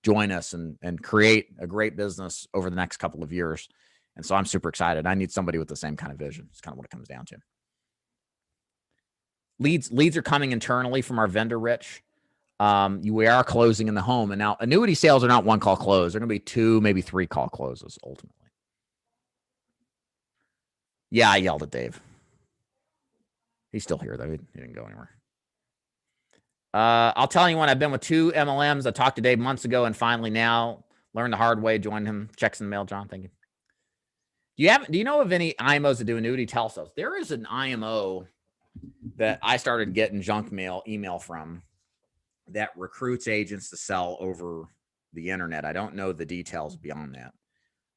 Speaker 1: join us and create a great business over the next couple of years. And so I'm super excited. I need somebody with the same kind of vision. It's kind of what it comes down to. Leads are coming internally from our vendor, Rich. We are closing in the home. And now annuity sales are not one call close. They're going to be 2, maybe 3 call closes ultimately. Yeah, I yelled at Dave. He's still here, though. He didn't go anywhere. I'll tell you when I've been with 2 MLMs. I talked to Dave months ago, and finally now learned the hard way, joined him. Checks in the mail, John. Thank you. Do you know of any IMOs that do annuity telesales? There is an IMO that I started getting junk mail email from that recruits agents to sell over the internet. I don't know the details beyond that.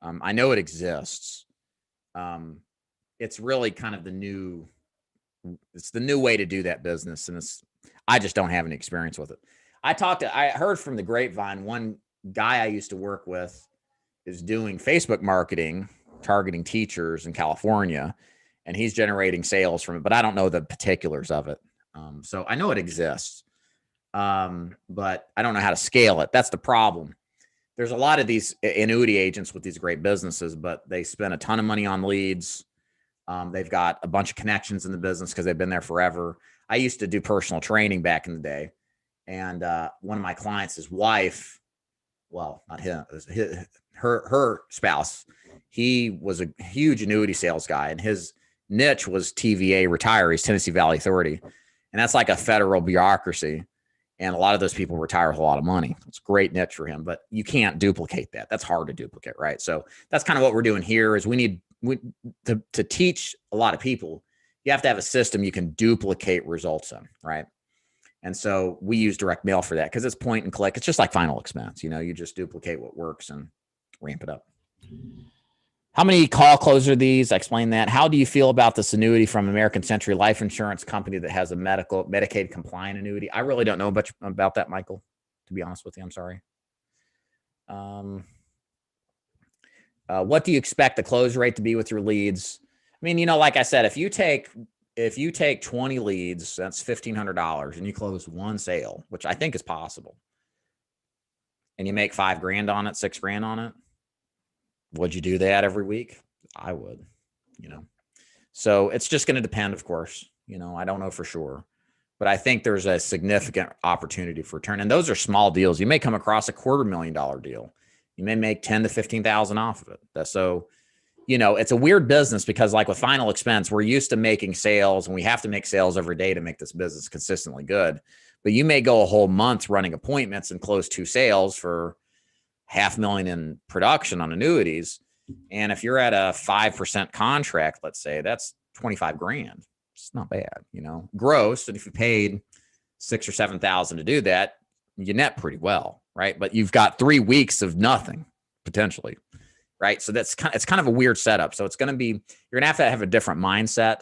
Speaker 1: I know it exists. It's really kind of the new way to do that business. And I just don't have any experience with it. I heard from the grapevine, one guy I used to work with is doing Facebook marketing, targeting teachers in California, and he's generating sales from it, but I don't know the particulars of it. So I know it exists. but I don't know how to scale it. That's the problem. There's a lot of these annuity agents with these great businesses, but they spend a ton of money on leads. They've got a bunch of connections in the business because they've been there forever. I used to do personal training back in the day. And one of my clients, his wife, well, not him, it was her spouse, he was a huge annuity sales guy, and his niche was TVA retirees, Tennessee Valley Authority. And that's like a federal bureaucracy. And a lot of those people retire with a lot of money. It's a great niche for him, but you can't duplicate that. That's hard to duplicate, right? So that's kind of what we're doing here is we need to teach a lot of people. You have to have a system you can duplicate results in, right? And so we use direct mail for that because it's point and click. It's just like final expense. You just duplicate what works and ramp it up. How many call closes are these? I explained that. How do you feel about this annuity from American Century Life Insurance Company that has a Medicaid compliant annuity? I really don't know much about that, Michael, to be honest with you. I'm sorry. What do you expect the close rate to be with your leads? I mean, like I said, if you take 20 leads, that's $1,500 and you close one sale, which I think is possible, and you make $5,000 on it, $6,000 on it, would you do that every week? I would, so it's just going to depend, of course, I don't know for sure, but I think there's a significant opportunity for return. And those are small deals. You may come across a $250,000 deal. You may make 10 to 15,000 off of it. So, it's a weird business because like with final expense, we're used to making sales and we have to make sales every day to make this business consistently good. But you may go a whole month running appointments and close 2 sales for $500,000 in production on annuities. And if you're at a 5% contract, let's say, that's $25,000. It's not bad, gross. And if you paid $6,000 or $7,000 to do that, you net pretty well, right? But you've got 3 weeks of nothing potentially, right? So it's kind of a weird setup. So it's going to be, you're going to have a different mindset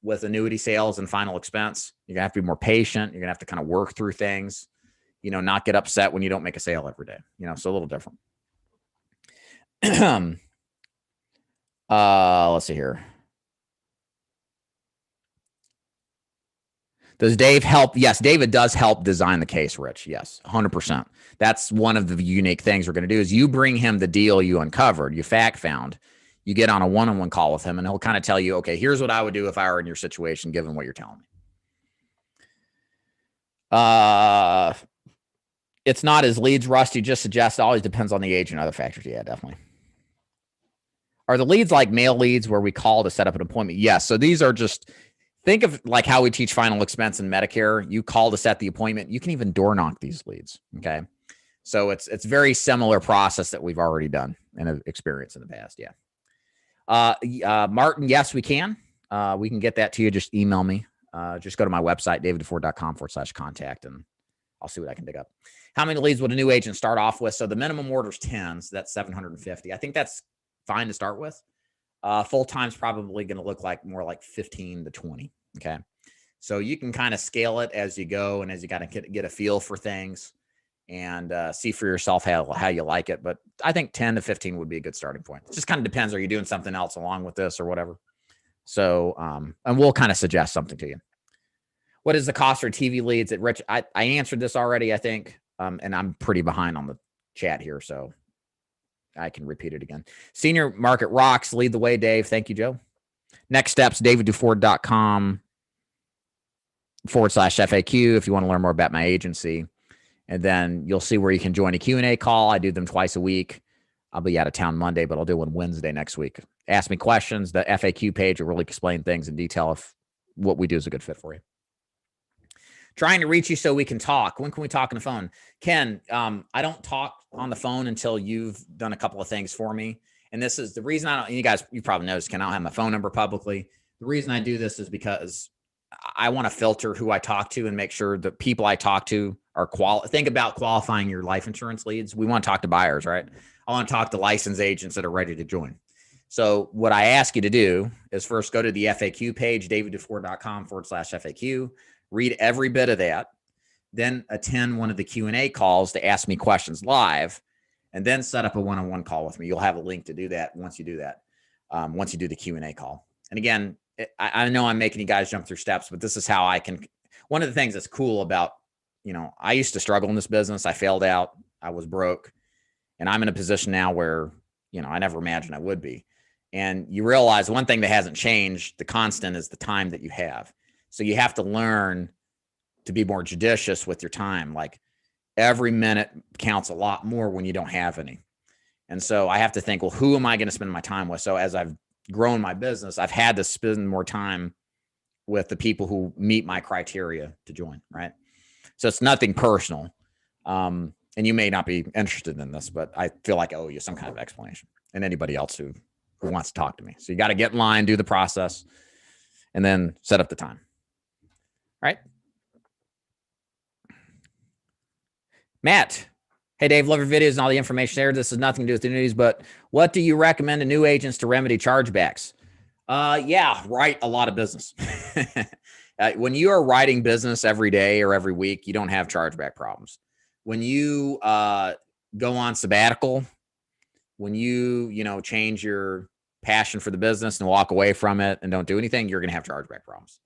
Speaker 1: with annuity sales and final expense. You're going to have to be more patient. You're going to have to kind of work through things, not get upset when you don't make a sale every day, so a little different. Let's see here. Does Dave help? Yes, David does help design the case, Rich. Yes, 100%. That's one of the unique things we're going to do is you bring him the deal you uncovered, you fact found, you get on a one-on-one call with him and he'll kind of tell you, okay, here's what I would do if I were in your situation, given what you're telling me. It's not as leads, Rusty just suggests. It always depends on the age and other factors. Yeah, definitely. Are the leads like mail leads where we call to set up an appointment? Yes. So these are just, think of like how we teach final expense in Medicare. You call to set the appointment. You can even door knock these leads. Okay. So it's very similar process that we've already done and have experienced in the past. Yeah. Martin, yes, we can. We can get that to you. Just email me. Just go to my website, daviddeford.com/contact, and I'll see what I can dig up. How many leads would a new agent start off with? So the minimum order is 10. So that's 750. I think that's fine to start with. Full-time's probably going to look like more like 15 to 20. Okay. So you can kind of scale it as you go and as you got to get a feel for things and see for yourself how you like it. But I think 10 to 15 would be a good starting point. It just kind of depends. Are you doing something else along with this or whatever? So, and we'll kind of suggest something to you. What is the cost for TV leads at Rich? I answered this already, I think. And I'm pretty behind on the chat here, so I can repeat it again. Senior Market Rocks, lead the way, Dave. Thank you, Joe. Next steps, davidduford.com/FAQ if you want to learn more about my agency. And then you'll see where you can join a Q&A call. I do them twice a week. I'll be out of town Monday, but I'll do one Wednesday next week. Ask me questions. The FAQ page will really explain things in detail if what we do is a good fit for you. Trying to reach you so we can talk. When can we talk on the phone? Ken, I don't talk on the phone until you've done a couple of things for me. And this is the reason you probably noticed, Ken, I don't have my phone number publicly. The reason I do this is because I want to filter who I talk to and make sure the people I talk to are think about qualifying your life insurance leads. We want to talk to buyers, right? I want to talk to licensed agents that are ready to join. So what I ask you to do is first go to the FAQ page, daviddeford.com/FAQ. Read every bit of that, then attend one of the Q&A calls to ask me questions live, and then set up a one-on-one call with me. You'll have a link to do that once you do that, once you do the Q&A call. And again, I know I'm making you guys jump through steps, but this is how I can. One of the things that's cool about you know, I used to struggle in this business. I failed out. I was broke. And I'm in a position now where, you know, I never imagined I would be. And you realize one thing that hasn't changed, the constant, is the time that you have. So you have to learn to be more judicious with your time. Like every minute counts a lot more when you don't have any. And so I have to think, well, who am I going to spend my time with? So as I've grown my business, I've had to spend more time with the people who meet my criteria to join, right? So it's nothing personal. And you may not be interested in this, but I feel like I owe you some kind of explanation, and anybody else who wants to talk to me. So you got to get in line, do the process, and then set up the time. All right. Matt. Hey, Dave, love your videos and all the information there. This has nothing to do with the news, but what do you recommend to new agents to remedy chargebacks? Yeah, write a lot of business. When you are writing business every day or every week, you don't have chargeback problems. When you go on sabbatical, when you change your passion for the business and walk away from it and don't do anything, you're going to have chargeback problems.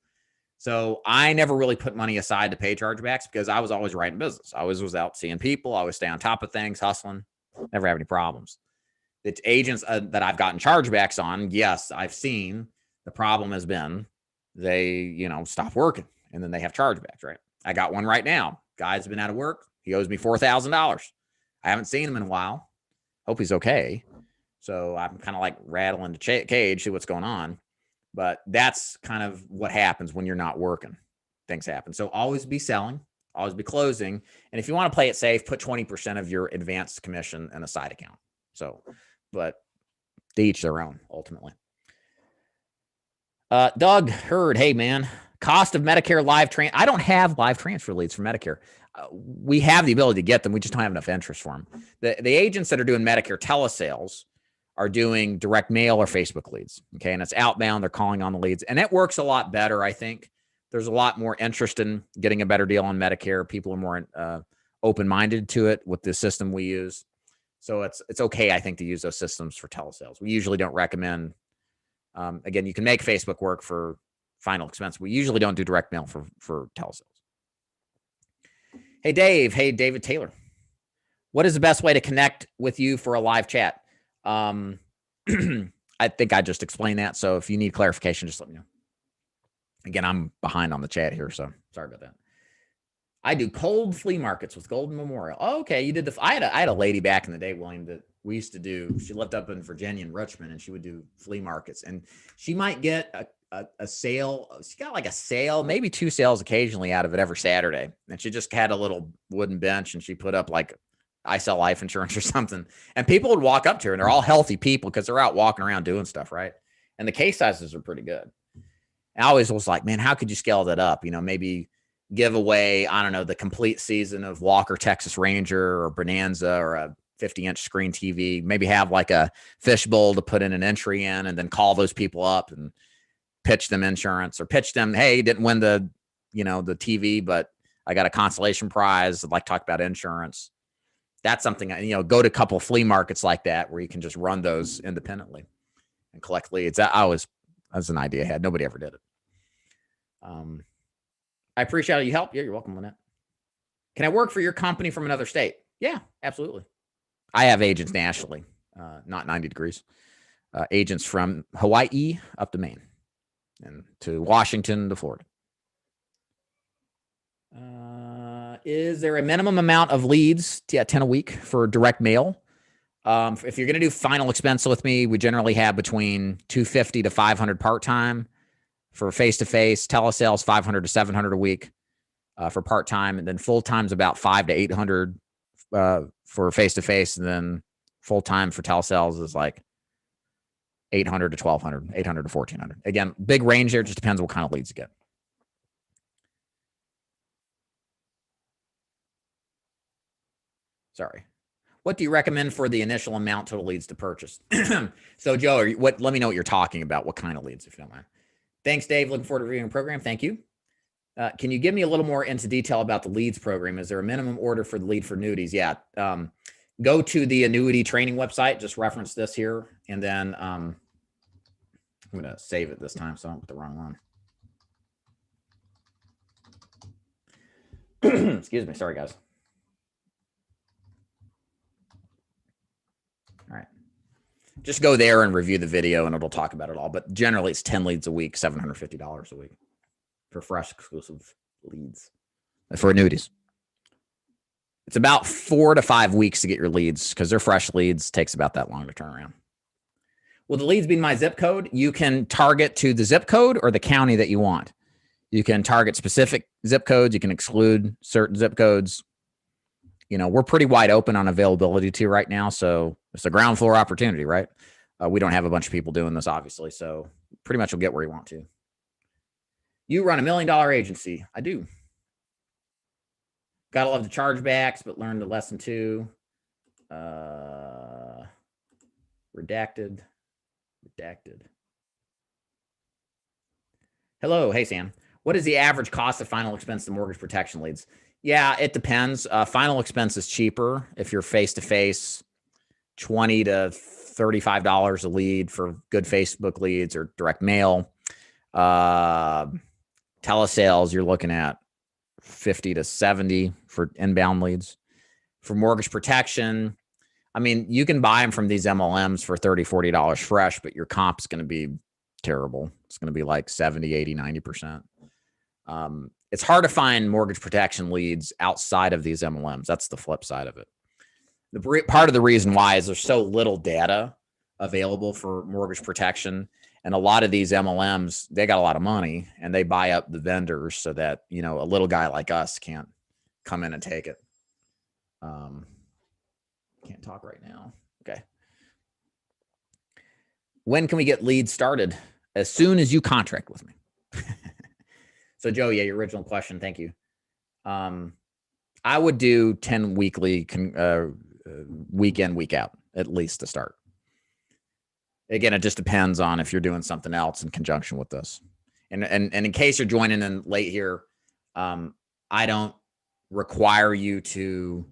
Speaker 1: So I never really put money aside to pay chargebacks because I was always writing business. I always was out seeing people. I always stay on top of things, hustling, never have any problems. The agents that I've gotten chargebacks on, yes, I've seen the problem has been they, stop working and then they have chargebacks, right? I got one right now. Guy's been out of work. He owes me $4,000. I haven't seen him in a while. Hope he's okay. So I'm kind of like rattling the cage, see what's going on. But that's kind of what happens when you're not working. Things happen. So always be selling, always be closing. And if you want to play it safe, put 20% of your advanced commission in a side account. So, but to each their own, ultimately. Doug Hurd, hey, man. Cost of Medicare live transfer. I don't have live transfer leads for Medicare. We have the ability to get them. We just don't have enough interest for them. The agents that are doing Medicare telesales are doing direct mail or Facebook leads. Okay. And it's outbound. They're calling on the leads, and it works a lot better. I think there's a lot more interest in getting a better deal on Medicare. People are more open-minded to it with the system we use. So it's okay, I think, to use those systems for telesales. We usually don't recommend, again, you can make Facebook work for final expense. We usually don't do direct mail for telesales. Hey, Dave. Hey, David Taylor. What is the best way to connect with you for a live chat? I think I just explained that. So if you need clarification, just let me know. Again, I'm behind on the chat here, so sorry about that. I do cold flea markets with Golden Memorial. Oh, okay. You did I had a lady back in the day, William, that we used to do. She lived up in Virginia and Richmond, and she would do flea markets, and she might get a sale. She got like a sale, maybe 2 sales occasionally out of it every Saturday. And she just had a little wooden bench, and she put up like, I sell life insurance or something. And people would walk up to her, and they're all healthy people because they're out walking around doing stuff, right? And the case sizes are pretty good. And I always was like, man, how could you scale that up? Maybe give away, I don't know, the complete season of Walker, Texas Ranger or Bonanza or a 50-inch screen TV. Maybe have like a fishbowl to put in an entry in, and then call those people up and pitch them insurance, or pitch them, hey, didn't win the TV, but I got a consolation prize. I'd like to talk about insurance. That's something, go to a couple of flea markets like that where you can just run those independently and collect leads. That's an idea I had. Nobody ever did it. I appreciate your help. Yeah, you're welcome, Lynette. Can I work for your company from another state? Yeah, absolutely. I have agents nationally, not 90 degrees. Agents from Hawaii up to Maine and to Washington to Florida. Is there a minimum amount of leads? Yeah, 10 a week for direct mail. If you're going to do final expense with me, we generally have between 250 to 500 part-time for face-to-face. Telesales, 500 to 700 a week for part-time. And then full-time is about 500 to 800 for face-to-face. And then full-time for telesales is like 800 to 1200, 800 to 1400. Again, big range there. Just depends what kind of leads you get. Sorry. What do you recommend for the initial amount total leads to purchase? So, Joe, let me know what you're talking about. What kind of leads, if you don't mind. Thanks, Dave. Looking forward to reviewing the program. Thank you. Can you give me a little more into detail about the leads program? Is there a minimum order for the lead for annuities? Yeah. Go to the annuity training website. Just reference this here. And then I'm going to save it this time so I don't put the wrong one. Excuse me. Sorry, guys. All right. Just go there and review the video and it'll talk about it all. But generally it's 10 leads a week, $750 a week for fresh exclusive leads for annuities. It's about 4 to 5 weeks to get your leads because they're fresh leads. Takes about that long to turn around. Will the leads be my zip code? You can target to the zip code or the county that you want. You can target specific zip codes. You can exclude certain zip codes. You know, we're pretty wide open on availability too right now. So it's a ground floor opportunity, right? We don't have a bunch of people doing this, obviously. So pretty much you'll get where you want to. You run $1 million agency. I do. Gotta love the chargebacks, but learn the lesson too. Redacted. Hello. Hey, Sam. What is the average cost of final expense to mortgage protection leads? Yeah, it depends. Final expense is cheaper if you're face-to-face, $20 to $35 a lead for good Facebook leads or direct mail. Telesales, you're looking at $50 to $70 for inbound leads. For mortgage protection, I mean, you can buy them from these MLMs for $30, $40 fresh, but your comp is going to be terrible. It's going to be like 70, 80, 90%. It's hard to find mortgage protection leads outside of these MLMs. That's the flip side of it. Part of the reason why is there's so little data available for mortgage protection. And a lot of these MLMs, they got a lot of money and they buy up the vendors so that, you know, a little guy like us can't come in and take it. Can't talk right now. Okay. When can we get leads started? As soon as you contract with me. So Joe, yeah, your original question. Thank you. I would do 10 weekly, week in, week out, at least to start. Again, it just depends on if you're doing something else in conjunction with this. And in case you're joining in late here, I don't require you to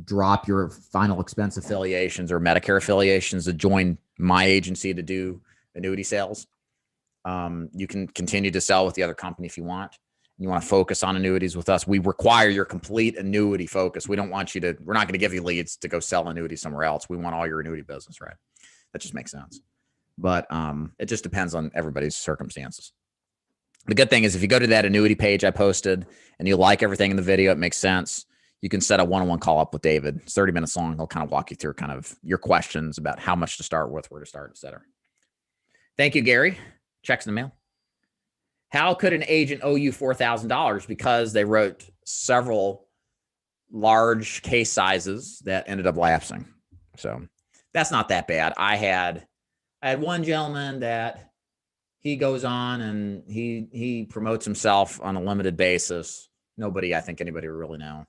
Speaker 1: drop your final expense affiliations or Medicare affiliations to join my agency to do annuity sales. You can continue to sell with the other company if you want. You want to focus on annuities with us. We require your complete annuity focus. We don't want you to, we're not going to give you leads to go sell annuity somewhere else. We want all your annuity business, right? That just makes sense. But it just depends on everybody's circumstances. The good thing is if you go to that annuity page I posted and you like everything in the video, it makes sense. You can set a one-on-one call up with David. It's 30 minutes long. He'll kind of walk you through kind of your questions about how much to start with, where to start, et cetera. Thank you, Gary. Checks in the mail. How could an agent owe you $4,000? Because they wrote several large case sizes that ended up lapsing. So that's not that bad. I had one gentleman that he goes on and he promotes himself on a limited basis. I think anybody would really know.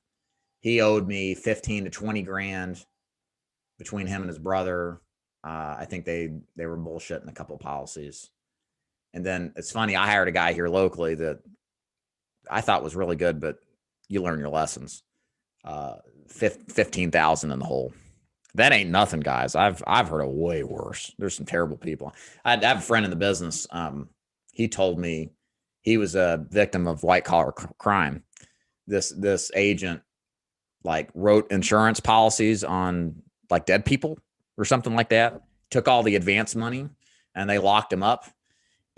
Speaker 1: He owed me 15 to 20 grand between him and his brother. I think they were bullshitting a couple of policies. And then it's funny, I hired a guy here locally that I thought was really good, but you learn your lessons. 15,000 in the hole. That ain't nothing, guys. I've heard of way worse. There's some terrible people. I have a friend in the business. He told me he was a victim of white collar crime. This agent like wrote insurance policies on like dead people or something like that. Took all the advance money and they locked him up.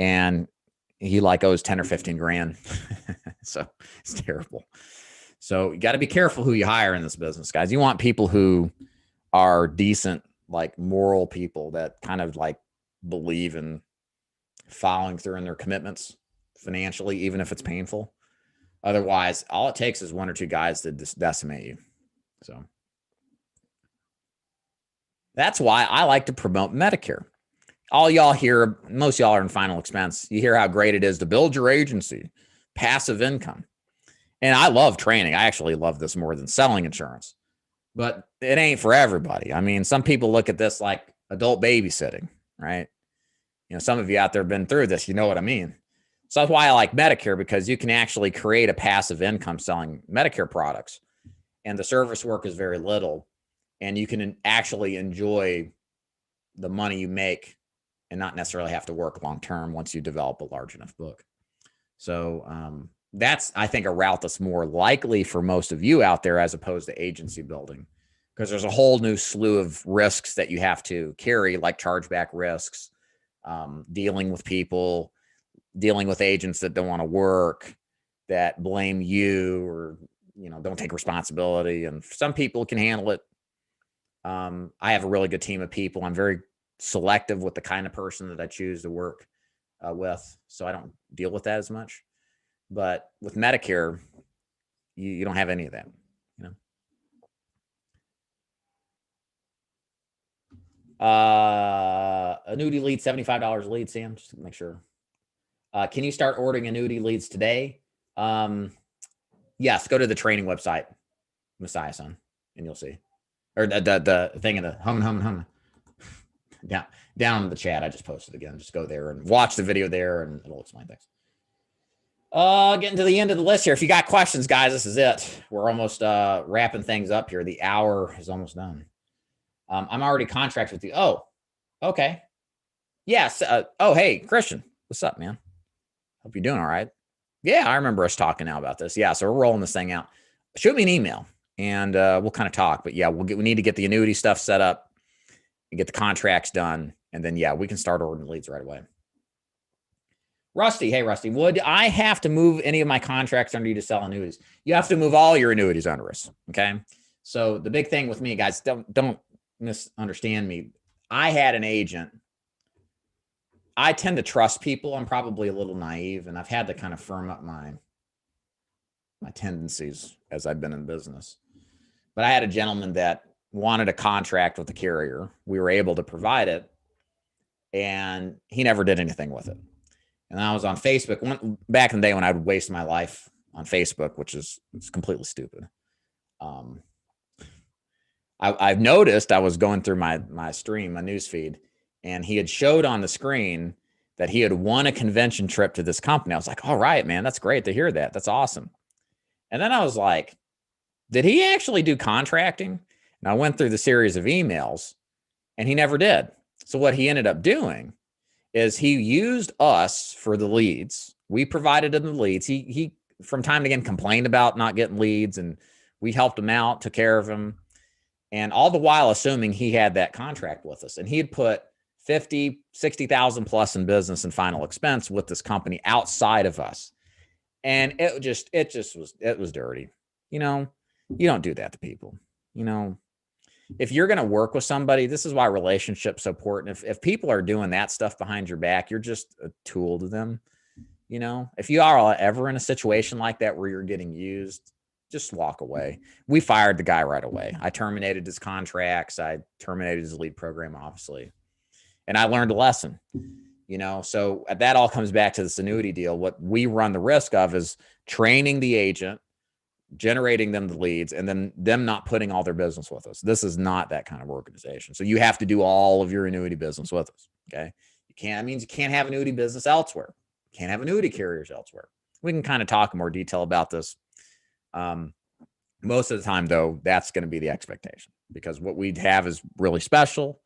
Speaker 1: And he like owes 10 or 15 grand. So it's terrible. So you got to be careful who you hire in this business, guys. You want people who are decent, like moral people that kind of like believe in following through in their commitments financially, even if it's painful. Otherwise, all it takes is one or two guys to just decimate you. So that's why I like to promote Medicare. All y'all hear, most y'all are in final expense. You hear how great it is to build your agency, passive income. And I love training. I actually love this more than selling insurance, but it ain't for everybody. I mean, some people look at this like adult babysitting, right? You know, some of you out there have been through this, you know what I mean? So that's why I like Medicare, because you can actually create a passive income selling Medicare products and the service work is very little and you can actually enjoy the money you make and not necessarily have to work long-term once you develop a large enough book. So that's, I think, a route that's more likely for most of you out there as opposed to agency building, because there's a whole new slew of risks that you have to carry, like chargeback risks, dealing with people, dealing with agents that don't want to work, that blame you or, don't take responsibility. And some people can handle it. I have a really good team of people. I'm very selective with the kind of person that I choose to work with, so I don't deal with that as much. But with Medicare, you don't have any of that, Annuity lead, $75 a lead, Sam, just to make sure. Can you start ordering annuity leads today? Yes, go to the training website, Messiah Son, and you'll see. Or the thing in the hum. Down in the chat, I just posted again. Just go there and watch the video there, and it'll explain things. Getting to the end of the list here. If you got questions, guys, this is it. We're almost wrapping things up here. The hour is almost done. I'm already contracted with you. Oh, okay. Yes. Oh, hey, Christian. What's up, man? Hope you're doing all right. Yeah, I remember us talking now about this. Yeah, so we're rolling this thing out. Shoot me an email, and we'll kind of talk. But yeah, we need to get the annuity stuff set up and get the contracts done. And then, yeah, we can start ordering leads right away. Rusty, hey, Rusty, would I have to move any of my contracts under you to sell annuities? You have to move all your annuities under us, okay? So the big thing with me, guys, don't misunderstand me. I had an agent. I tend to trust people. I'm probably a little naive, and I've had to kind of firm up my tendencies as I've been in business. But I had a gentleman that wanted a contract with the carrier. We were able to provide it, and he never did anything with it. And I was on Facebook back in the day when I would waste my life on Facebook, which is completely stupid. I've noticed I was going through my stream, my news feed, and he had showed on the screen that he had won a convention trip to this company. I was like, all right, man, that's great to hear that. That's awesome. And then I was like, did he actually do contracting? And I went through the series of emails, and he never did. So what he ended up doing is he used us for the leads. We provided him the leads. He from time to again complained about not getting leads, and we helped him out, took care of him, and all the while assuming he had that contract with us. And he had put 50, 60,000 plus in business and final expense with this company outside of us. And it was dirty. You don't do that to people. If you're going to work with somebody, this is why relationships so important. If people are doing that stuff behind your back, you're just a tool to them. If you are ever in a situation like that where you're getting used, just walk away. We fired the guy right away. I terminated his contracts. I terminated his lead program, obviously. And I learned a lesson, so that all comes back to this annuity deal. What we run the risk of is training the agent, generating them the leads, and then them not putting all their business with us. This is not that kind of organization. So you have to do all of your annuity business with us. Okay. That means you can't have annuity business elsewhere. You can't have annuity carriers elsewhere. We can kind of talk in more detail about this. Most of the time though, that's going to be the expectation, because what we have is really special.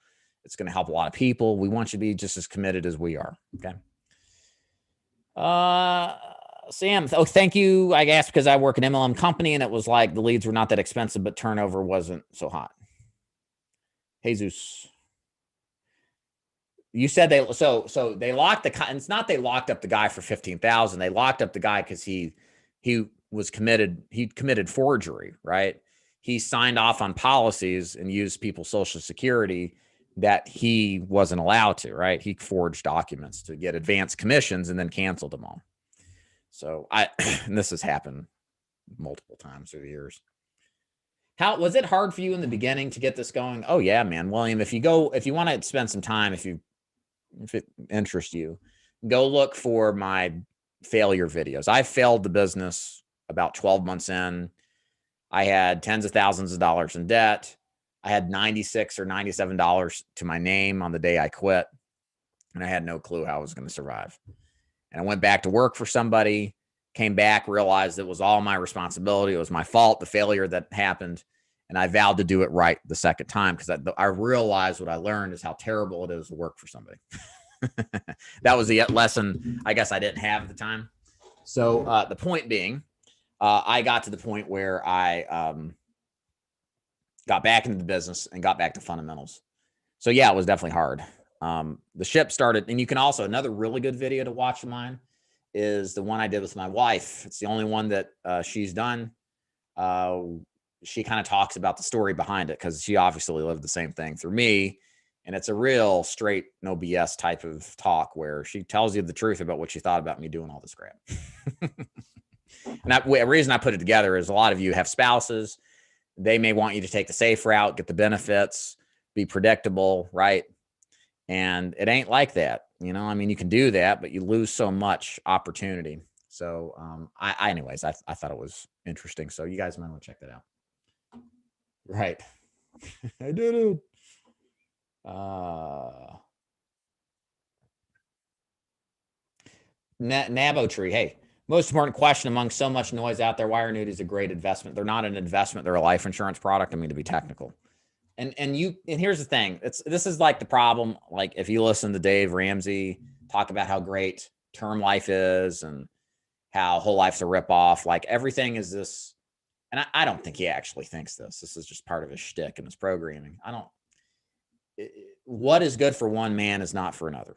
Speaker 1: It's going to help a lot of people. We want you to be just as committed as we are. Okay. Sam, thank you. I asked because I work at an MLM company, and it was like the leads were not that expensive, but turnover wasn't so hot. Jesus, you said they locked it's not they locked up the guy for 15,000. They locked up the guy because he was committed. He committed forgery, right? He signed off on policies and used people's Social Security that he wasn't allowed to, right? He forged documents to get advanced commissions and then canceled them all. So and this has happened multiple times through the years. How was it hard for you in the beginning to get this going? Oh yeah, man. William, if you want to spend some time, if it interests you, go look for my failure videos. I failed the business about 12 months in. I had tens of thousands of dollars in debt. I had $96 or $97 to my name on the day I quit, and I had no clue how I was going to survive. And I went back to work for somebody, came back, realized it was all my responsibility. It was my fault, the failure that happened. And I vowed to do it right the second time, because I realized what I learned is how terrible it is to work for somebody. That was the lesson I guess I didn't have at the time. So the point being, I got to the point where I got back into the business and got back to fundamentals. So yeah, it was definitely hard. The ship started, and you can also, another really good video to watch of mine is the one I did with my wife. It's the only one that she's done. She kind of talks about the story behind it because she obviously lived the same thing through me. And it's a real straight, no BS type of talk where she tells you the truth about what she thought about me doing all this crap. And the reason I put it together is a lot of you have spouses. They may want you to take the safe route, get the benefits, be predictable, right? And it ain't like that. You know, I mean, you can do that, but you lose so much opportunity. So anyways, I thought it was interesting. So you guys might want to check that out. Right. I did it. Nabo Tree. Hey, most important question among so much noise out there. Why are annuities a great investment? They're not an investment. They're a life insurance product. I mean, to be technical. And here's the thing. This is like the problem. Like if you listen to Dave Ramsey talk about how great term life is and how whole life's a ripoff, like everything is this. And I don't think he actually thinks this. This is just part of his shtick and his programming. What is good for one man is not for another.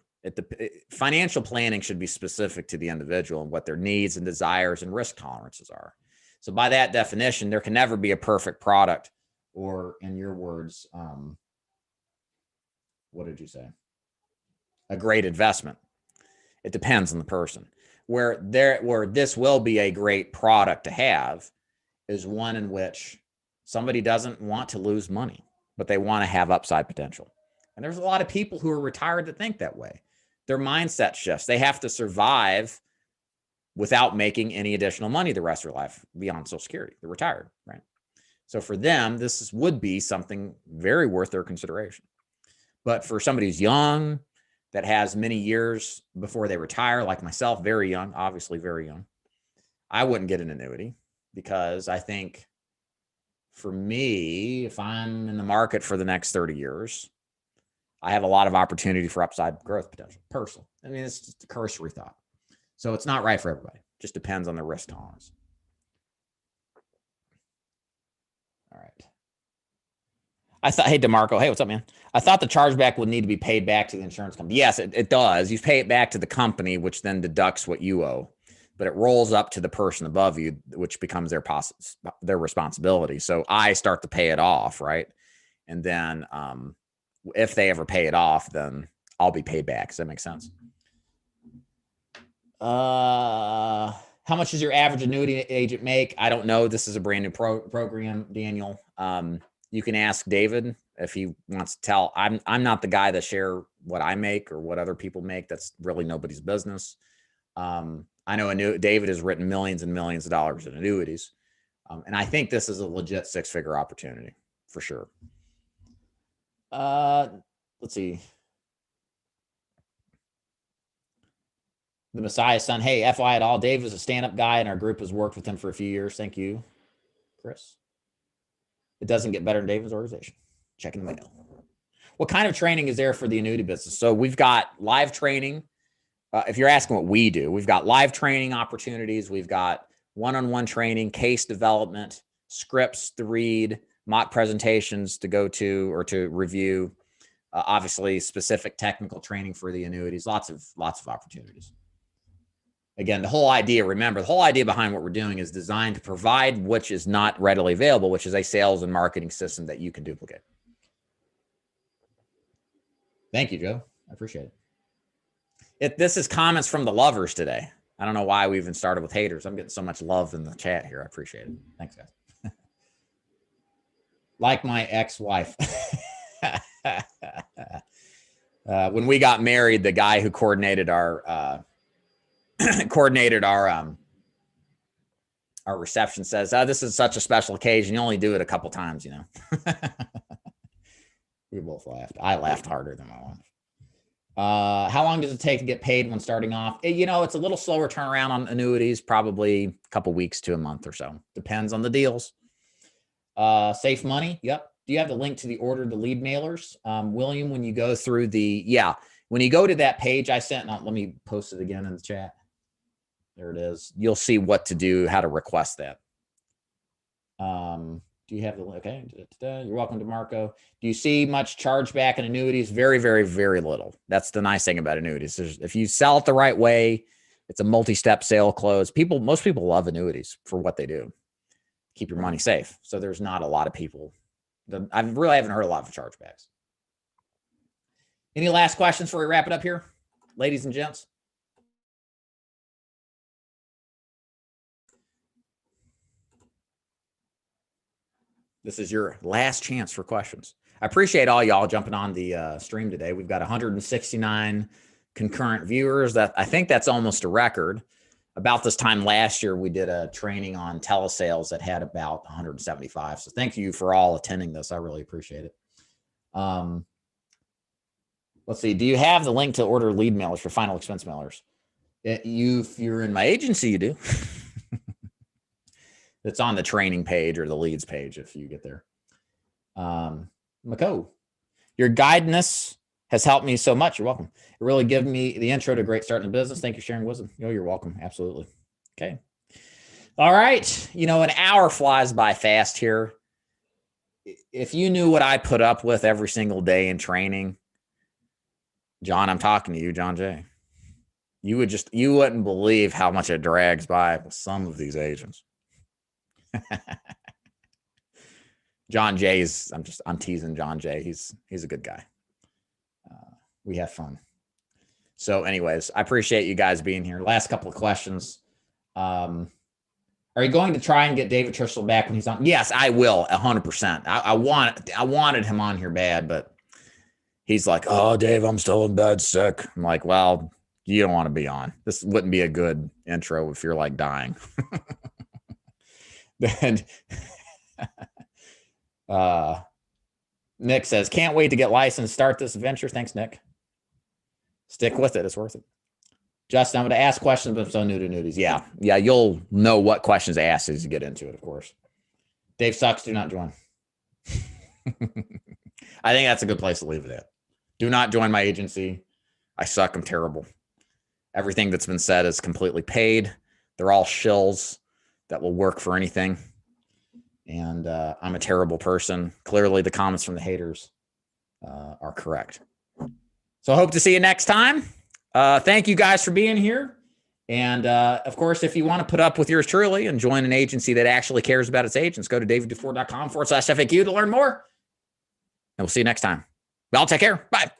Speaker 1: Financial planning should be specific to the individual and what their needs and desires and risk tolerances are. So by that definition, there can never be a perfect product, or in your words, what did you say? A great investment. It depends on the person. Where this will be a great product to have is one in which somebody doesn't want to lose money, but they want to have upside potential. And there's a lot of people who are retired that think that way. Their mindset shifts. They have to survive without making any additional money the rest of their life beyond Social Security. They're retired, right? So for them, this would be something very worth their consideration. But for somebody who's young, that has many years before they retire, like myself, very young, obviously very young, I wouldn't get an annuity because I think for me, if I'm in the market for the next 30 years, I have a lot of opportunity for upside growth potential. Personal. I mean, it's just a cursory thought. So it's not right for everybody. It just depends on the risk tolerance. All right. I thought, hey, DeMarco, hey, what's up, man? I thought the chargeback would need to be paid back to the insurance company. Yes, it does. You pay it back to the company, which then deducts what you owe, but it rolls up to the person above you, which becomes their responsibility. So I start to pay it off, right? And then if they ever pay it off, then I'll be paid back. Does that make sense? How much does your average annuity agent make? I don't know. This is a brand new program, Daniel. You can ask David if he wants to tell. I'm not the guy to share what I make or what other people make. That's really nobody's business. I know David has written millions and millions of dollars in annuities. And I think this is a legit six-figure opportunity for sure. Let's see. The Messiah son. Hey, FYI at all, Dave is a stand-up guy and our group has worked with him for a few years. Thank you, Chris. It doesn't get better in David's organization. Checking the mail. What kind of training is there for the annuity business? So we've got live training. If you're asking what we do, we've got live training opportunities. We've got one-on-one training, case development, scripts to read, mock presentations to go to or to review. Obviously, specific technical training for the annuities. Lots of opportunities. Again, the whole idea, remember, the whole idea behind what we're doing is designed to provide which is not readily available, which is a sales and marketing system that you can duplicate. Thank you, Joe. I appreciate it. This is comments from the lovers today. I don't know why we even started with haters. I'm getting so much love in the chat here. I appreciate it. Thanks, guys. Like my ex-wife. When we got married, the guy who coordinated our our reception says, this is such a special occasion. You only do it a couple times, you know. We both laughed. I laughed harder than my wife. How long does it take to get paid when starting off? It's a little slower turnaround on annuities, probably a couple weeks to a month or so. Depends on the deals. Safe money. Yep. Do you have the link to the order to lead mailers? William, when you go through when you go to that page I sent, let me post it again in the chat. There it is. You'll see what to do, how to request that. Do you have the link? Okay. You're welcome to Marco. Do you see much chargeback in annuities? Very, very, very little. That's the nice thing about annuities. If you sell it the right way, it's a multi-step sale close. Most people love annuities for what they do. Keep your money safe. So there's not a lot of people. I really haven't heard a lot of chargebacks. Any last questions before we wrap it up here, ladies and gents? This is your last chance for questions. I appreciate all y'all jumping on the stream today. We've got 169 concurrent viewers. I think that's almost a record. About this time last year, we did a training on telesales that had about 175. So thank you for all attending this. I really appreciate it. Let's see. Do you have the link to order lead mailers for final expense mailers? If you're in my agency, you do. It's on the training page or the leads page if you get there. Mako, your guidance has helped me so much. You're welcome. It really gave me the intro to great start in business. Thank you for sharing wisdom. Oh, you're welcome. Absolutely. Okay. All right. You know, an hour flies by fast here. If you knew what I put up with every single day in training, John, I'm talking to you, John Jay. You wouldn't believe how much it drags by with some of these agents. John Jay's, I'm teasing John Jay. He's a good guy. We have fun. So anyways, I appreciate you guys being here. Last couple of questions. Are you going to try and get David Trishel back when he's on? Yes, I will. 100%. I wanted him on here bad, but he's like, oh, Dave, I'm still in bed sick. I'm like, well, you don't want to be on. This wouldn't be a good intro if you're like dying. Then Nick says, can't wait to get licensed, start this venture. Thanks, Nick. Stick with it. It's worth it. Justin, I'm going to ask questions, but I'm so new to annuities. Yeah, you'll know what questions to ask as you get into it, of course. Dave sucks. Do not join. I think that's a good place to leave it at. Do not join my agency. I suck. I'm terrible. Everything that's been said is completely paid. They're all shills that will work for anything. And I'm a terrible person. Clearly, the comments from the haters are correct. So I hope to see you next time. Thank you guys for being here. And of course, if you want to put up with yours truly and join an agency that actually cares about its agents, go to daviddufour.com/FAQ to learn more. And we'll see you next time. Y'all take care. Bye.